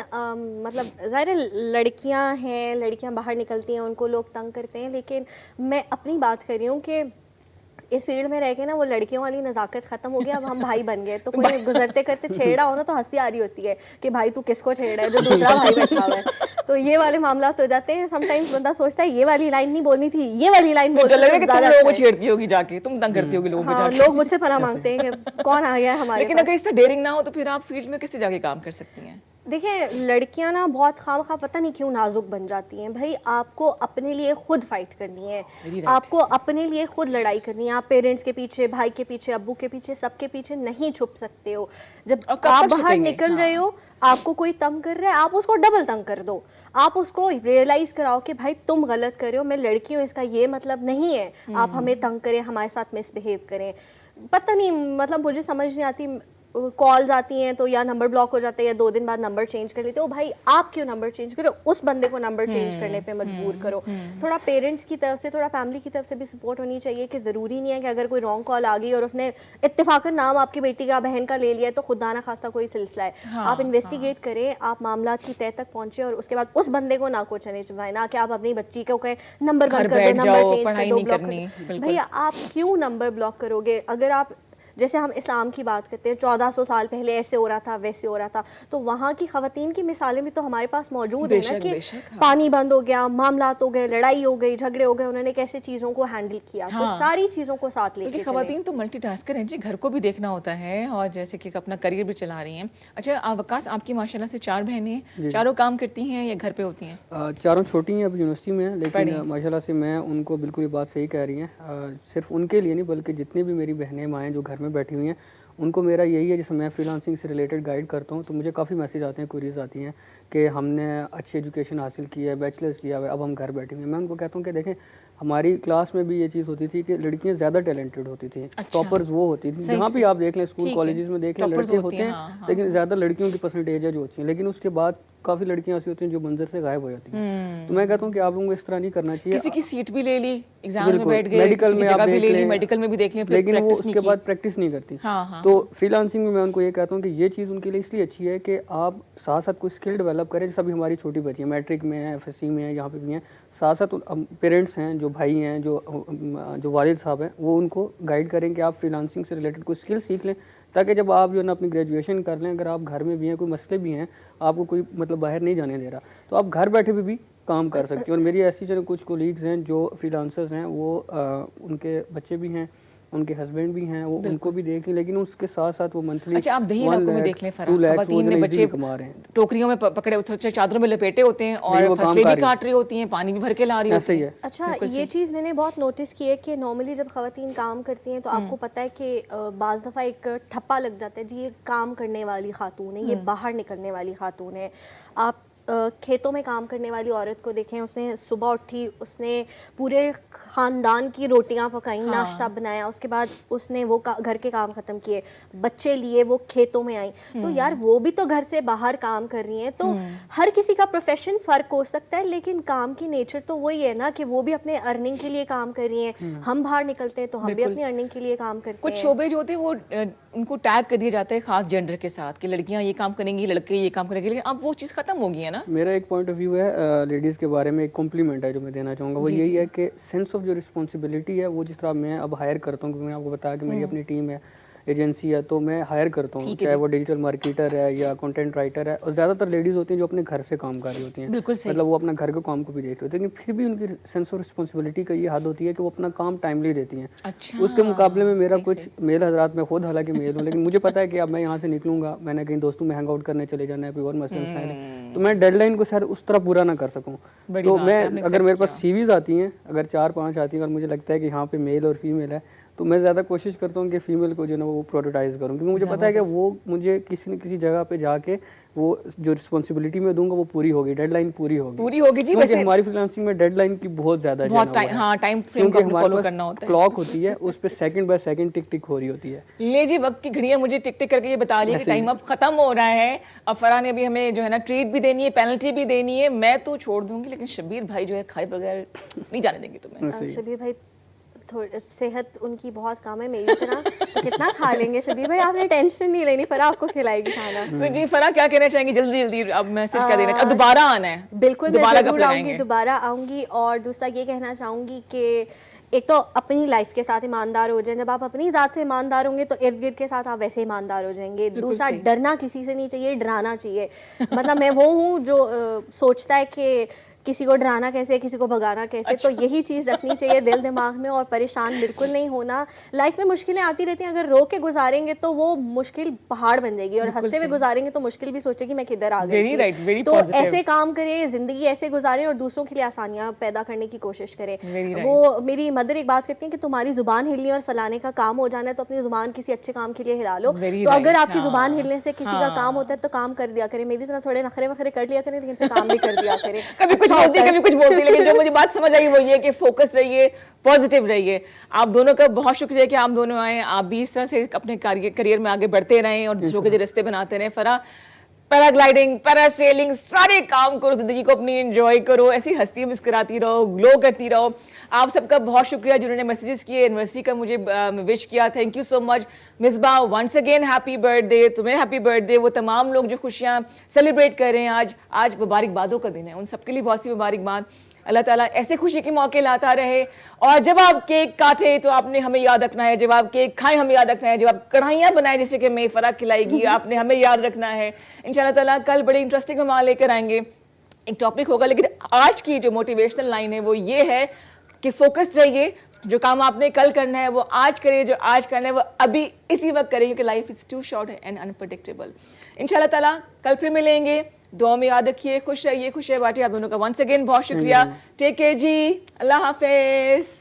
مطلب ظاہر لڑکیاں ہیں, لڑکیاں باہر نکلتی ہیں, ان کو لوگ تنگ کرتے ہیں. لیکن میں اپنی بات کر رہی ہوں کہ اس فیلڈ میں رہ کے نا وہ لڑکیوں والی نزاکت ختم ہو گیا, اب ہم بھائی بن گئے. تو کوئی گزرتے کرتے چھیڑا ہو نا تو ہنسی آ رہی ہوتی ہے کہ بھائی تو کس کو چھیڑا ہے جو دوسرا بھائی بیٹھا ہوا ہے. تو یہ والے معاملات ہو جاتے ہیں. سم ٹائمز بندہ سوچتا ہے یہ والی لائن نہیں بولنی تھی, یہ والی لائن بولنی
لگ رہا ہے کہ تم لوگوں کو چھیڑتی ہوگی جا کے, تم تنگ کرتی ہوگی لوگوں کو.
ہاں, لوگ مجھ سے پناہ مانگتے ہیں کہ کون آ گیا ہے ہمارے.
لیکن اگر اس سے ڈیرنگ نہ ہو تو پھر آپ فیلڈ میں کس سے جا کے کام کر سکتی ہیں؟
دیکھیں لڑکیاں نا بہت خواہ خواہ پتہ نہیں کیوں نازک بن جاتی ہیں. بھائی آپ کو اپنے لیے خود فائٹ کرنی ہے, آپ کو اپنے لیے خود لڑائی کرنی ہے. آپ پیرنٹس کے پیچھے, بھائی کے پیچھے, ابو کے پیچھے, سب کے پیچھے نہیں چھپ سکتے ہو. جب آپ باہر نکل رہے ہو, آپ کو کوئی تنگ کر رہا ہے, آپ اس کو ڈبل تنگ کر دو. آپ اس کو ریئلائز کراؤ کہ بھائی تم غلط کر رہے ہو, میں لڑکی ہوں, اس کا یہ مطلب نہیں ہے آپ ہمیں تنگ کریں, ہمارے ساتھ مس بہیو کریں. پتہ نہیں مطلب مجھے سمجھ نہیں آتی, کالز آتی ہیں تو یا نمبر بلاک ہو جاتا ہے یا 2 دن بعد نمبر چینج کر لیتے ہو. بھائی آپ کیوں نمبر چینج کرو, اس بندے کو نمبر چینج کرنے پہ مجبور کرو. تھوڑا پیرنٹس کی طرف سے, تھوڑا فیملی کی طرف سے بھی سپورٹ ہونی چاہیے کہ ضروری نہیں ہے کہ اگر کوئی رانگ کال آ گئی اور اس نے اتفاقاً نام آپ کی بیٹی کا, بہن کا لے لیا تو خدا نہ خواستہ کوئی سلسلہ ہے. آپ انویسٹیگیٹ کریں, آپ معاملات کی تہہ تک پہنچیں اور اس کے بعد اس بندے کو نہ کوچنے چبھائیں, نہ کہ آپ اپنی بچی کو کہیں نمبر بند کر دو, نمبر چینج کر دو, بلاک کر دو. بھیا آپ کیوں نمبر بلاک کرو گے؟ اگر آپ جیسے ہم اسلام کی بات کرتے ہیں 1400 سال پہلے ایسے ہو رہا تھا, ویسے ہو رہا تھا, تو وہاں کی خواتین کی مثالیں بھی تو ہمارے پاس موجود ہیں نا کہ پانی بند ہو گیا, معاملات ہو گئے, لڑائی ہو گئی, جھگڑے ہو گئے, انہوں نے کیسے چیزوں کو ہینڈل کیا. تو ساری چیزوں کو ساتھ لے کے
خواتین تو ملٹی ٹاسکر ہیں جی, گھر کو بھی دیکھنا ہوتا ہے اور جیسے کہ اپنا کریئر بھی چلا رہی ہیں. اچھا وقاص, آپ کی ماشاءاللہ سے 4 بہنیں ہیں, چاروں کام کرتی ہیں یا گھر پہ ہوتی ہیں؟
چاروں چھوٹی ہیں, اب یونیورسٹی میں ہیں, لیکن ماشاءاللہ سے میں ان کو بالکل یہ بات صحیح کہہ رہی ہیں. صرف ان کے لیے نہیں بلکہ جتنی بھی میری بہنیں مائیں جو گھر میں بیٹھی ہوئی ہیں ان کو میرا یہی ہے, جیسے میں فری لانسنگ سے ریلیٹڈ گائیڈ کرتا ہوں تو مجھے کافی میسیج آتے ہیں, کوریز آتی ہیں کہ ہم نے اچھی ایجوکیشن حاصل کی ہے, بیچلرز کیا ہے, اب ہم گھر بیٹھے ہوئے ہیں. میں ان کو کہتا ہوں کہ دیکھیں ہماری کلاس میں بھی یہ چیز ہوتی تھی کہ لڑکیاں زیادہ ٹیلنٹڈ ہوتی تھیں, ٹاپرز وہ ہوتی تھیں. جہاں بھی آپ دیکھ لیں اسکول کالجز میں دیکھ لیں لڑکے ہوتے ہیں, لیکن زیادہ لڑکیوں کی پرسنٹیج ہے جو ہوتی ہیں. لیکن اس کے بعد کافی لڑکیاں ایسی ہوتی ہیں جو منظر سے غائب ہو جاتی ہیں. تو میں کہتا ہوں کہ آپ لوگوں کو اس طرح نہیں کرنا چاہیے.
کسی کی سیٹ بھی لے لی, ایگزام میں بیٹھ گئے,
میڈیکل میں آپ دیکھ لیں,
میڈیکل میں بھی دیکھ لیں,
لیکن وہ اس کے بعد پریکٹس نہیں کرتی. تو فری لانسنگ میں ان کو یہ کہتا ہوں کہ یہ چیز ان کے لیے اس لیے اچھی ہے کہ آپ ساتھ ساتھ کوئی اسکل ڈیولپ کریں. جیسے ابھی ہماری چھوٹی بچی ہیں, میٹرک میں ہیں, FSC میں ہیں, یہاں پہ بھی ہیں, ساتھ ساتھ پیرنٹس ہیں جو بھائی ہیں, جو والد صاحب ہیں, وہ ان کو گائیڈ کریں کہ آپ فری لانسنگ سے ریلیٹڈ کوئی اسکل سیکھ لیں تاکہ جب آپ جو ہے نا اپنی گریجویشن کر لیں, اگر آپ گھر میں بھی ہیں, کوئی مسئلے بھی ہیں, آپ کو کوئی مطلب باہر نہیں جانے دے رہا, تو آپ گھر بیٹھے بھی کام کر سکتے ہیں. اور میری ایسی کچھ کولیگز ہیں جو فری لانسرز ہیں, وہ ان کے بچے بھی ہیں, ان کے ہسبینڈ بھی ہیں, وہ ان کو بھی دیکھیں, لیکن اس کے ساتھ ساتھ وہ منتھلی.
اچھا آپ دیہی علاقوں میں دیکھ لیں فرا, خواتین نے بچے ٹوکریوں میں پکڑے, چادروں میں لپیٹے ہوتے ہیں اور فصلیں بھی کاٹ رہی ہوتی ہیں, پانی بھی بھر کے لا رہی ہوتی ہیں.
اچھا یہ چیز میں نے بہت نوٹس کی ہے کہ نارملی جب خواتین کام کرتی ہیں تو آپ کو پتہ ہے کہ بعض دفعہ ایک ٹھپا لگ جاتا ہے جی یہ کام کرنے والی خاتون ہے, یہ باہر نکلنے والی خاتون ہے. آپ کھیتوں میں کام کرنے والی عورت کو دیکھیں, اس نے صبح اٹھی, اس نے پورے خاندان کی روٹیاں پکائیں, ناشتہ بنایا, اس کے بعد اس نے وہ گھر کے کام ختم کیے, بچے لیے, وہ کھیتوں میں آئیں. تو یار وہ بھی تو گھر سے باہر کام کر رہی ہیں. تو ہر کسی کا پروفیشن فرق ہو سکتا ہے, لیکن کام کی نیچر تو وہی ہے نا کہ وہ بھی اپنے ارننگ کے لیے کام کر رہی ہیں, ہم باہر نکلتے ہیں تو ہم بھی اپنی ارننگ کے لیے کام کرتے ہیں.
کچھ شعبے جو ہوتے ہیں وہ ان کو ٹیگ کر دیا جاتا ہے خاص جینڈر کے ساتھ کہ لڑکیاں یہ کام کریں گی, لڑکے یہ کام کریں گے, لیکن اب وہ چیز ختم ہو گئی ہے نا.
میرا ایک پوائنٹ آف ویو ہے لیڈیز کے بارے میں, ایک کمپلیمنٹ ہے جو میں دینا چاہوں گا, وہ یہی ہے کہ سینس آف جو رسپانسبلٹی ہے وہ جس طرح میں اب ہائر کرتا ہوں, کیونکہ میں نے آپ کو بتایا کہ میری اپنی ٹیم ہے, ایجنسی ہے, تو میں ہائر کرتا ہوں, چاہے وہ ڈیجیٹل مارکیٹر ہے یا کنٹینٹ رائٹر ہے, اور زیادہ تر لیڈیز ہوتی ہیں جو اپنے گھر سے کام کر رہی ہوتی ہیں, مطلب وہ اپنا گھر کے کام کو بھی دیکھ رہی ہوتی ہیں, لیکن پھر بھی ان کی سینس آف رسپانسبلٹی کا یہ حد ہوتی ہے کہ وہ اپنا کام ٹائملی دیتی ہیں. اس کے مقابلے میں میرا کچھ میل حضرات, میں خود حالانکہ میل ہوں, لیکن مجھے پتا ہے کہ اب میں یہاں سے نکلوں گا, میں نے کہیں دوستوں میں ہینگ آؤٹ کرنے چلے جانا ہے, کوئی اور مسئلہ مسائل ہے, تو میں ڈیڈ لائن کو شاید اس طرح پورا نہ کر سکوں. تو میں اگر میرے پاس سی ویز آتی ہیں, اگر 4-5 آتی ہیں اور مجھے لگتا ہے کہ یہاں پہ میل اور فیمیل ہے, تو میں زیادہ کوشش کرتا ہوں کہ فیمیل کو جو ہے نا وہ پروٹوٹائز کروں, کیونکہ مجھے پتا ہے کہ وہ مجھے کسی نہ کسی جگہ پہ جا کے وہ جو رسپانسبلٹی میں دوں گا وہ پوری ہوگی, ڈیڈ لائن پوری ہوگی جی. ویسے ہماری فری لانسنگ میں ڈیڈ لائن کی بہت زیادہ
ٹائم فریم کو فالو کرنا ہوتا ہے,
کلاک ہوتی ہے, اس پہ سیکنڈ بائی سیکنڈ ٹک ٹک ہو رہی ہوتی ہے.
لے جی وقت کی گھڑیاں مجھے ٹک ٹک کر کے یہ بتا رہی ہے کہ ٹائم اب ختم ہو رہا ہے. اب فرا نے بھی ہمیں جو ہے نا ٹریٹ بھی دینی ہے, پینلٹی بھی دینی ہے. میں تو چھوڑ دوں گی, لیکن شبیر بھائی جو ہے کھائے بغیر نہیں جانے دیں گے تمہیں.
شبیر بھائی صحت ان کی بہت کم ہے میری طرح, تو کتنا کھا لیں گے شبیر بھائی, آپ نے ٹینشن نہیں لینی, فرا آپ کو کھلائے گی کھانا.
جی فرا کیا کہنا چاہیں گی جلدی جلدی, اب میسج کر دینا, اب دوبارہ آنا ہے.
بالکل میں ضرور آؤں گی, دوبارہ آؤں گی. اور دوسرا یہ کہنا چاہوں گی کہ ایک تو اپنی لائف کے ساتھ ایماندار ہو جائیں, جب آپ اپنی ذات سے ایماندار ہوں گے تو ارد گرد کے ساتھ آپ ویسے ایماندار ہو جائیں گے. دوسرا, ڈرنا کسی سے نہیں چاہیے, ڈرانا چاہیے. مطلب میں وہ ہوں جو سوچتا ہے کہ کسی کو ڈرانا کیسے, کسی کو بھگانا کیسے, تو یہی چیز رکھنی چاہیے دل دماغ میں, اور پریشان بالکل نہیں ہونا. لائف میں مشکلیں آتی رہتی ہیں, اگر رو کے گزاریں گے تو وہ مشکل پہاڑ بن جائے گی, اور ہنستے ہوئے گزاریں گے تو مشکل بھی سوچے گی میں کدھر آ گئی. تو ایسے کام کریں, زندگی ایسے گزاریں اور دوسروں کے لیے آسانیاں پیدا کرنے کی کوشش کریں. وہ میری مدر ایک بات کہتی ہیں کہ تمہاری زبان ہلنی اور فلانے کا کام ہو جانا ہے تو اپنی زبان کسی اچھے کام کے لیے ہلا لو. تو اگر آپ کی زبان ہلنے سے کسی کا کام ہوتا ہے تو کام کر دیا کریں. میری طرح تھوڑے نخرے وخرے کر لیا کریں, لیکن پھر کام بھی کر دیا کریں.
کبھی کچھ بولتی, کبھی کچھ بولتی, لیکن جو مجھے بات سمجھ آئی وہ یہ کہ فوکس رہیے, پازیٹیو رہیے. آپ دونوں کا بہت شکریہ کہ آپ دونوں آئے, آپ بھی اس طرح سے اپنے کریئر میں آگے بڑھتے رہیں اور دوسروں کے راستے بناتے رہیں. فرح, پیرا گلائڈنگ, پیرا سیلنگ, سارے کام کرو, زندگی کو اپنی انجوائے کرو, ایسی ہستی مسکراتی رہو, گلو کرتی رہو. آپ سب کا بہت شکریہ جنہوں نے میسیجز کیے, یونیورسٹی کا مجھے وش کیا, thank you so much. Misbah, once again happy birthday, تمہیں ہیپی برتھ ڈے. وہ تمام لوگ جو خوشیاں سیلیبریٹ کر رہے ہیں آج مبارکبادوں کا دن ہے, ان سب کے لیے بہت سی مبارکباد. اللہ تعالیٰ ایسے خوشی کے موقع لاتا رہے. اور جب آپ کیک کاٹے تو آپ نے ہمیں یاد رکھنا ہے, جب آپ کیک کھائیں ہمیں یاد رکھنا ہے, جب آپ کڑھائیاں بنائیں جیسے کہ میں فرح کھلائے گی آپ نے ہمیں یاد رکھنا ہے. انشاءاللہ تعالیٰ کل بڑی انٹرسٹنگ ہم لے کر آئیں گے, ایک ٹاپک ہوگا. لیکن آج کی جو موٹیویشنل لائن ہے وہ یہ ہے کہ فوکسڈ رہیے, جو کام آپ نے کل کرنا ہے وہ آج کرے, جو آج کرنا ہے وہ ابھی اسی وقت کرے, کیونکہ life is too short and unpredictable. انشاءاللہ تعالیٰ کل پھر ملیں گے, دعا میں یاد رکھیے, خوش رہیے, خوش رہے باٹے. آپ دونوں کا ونس اگین بہت شکریہ. ٹیک کیئر جی, اللہ حافظ.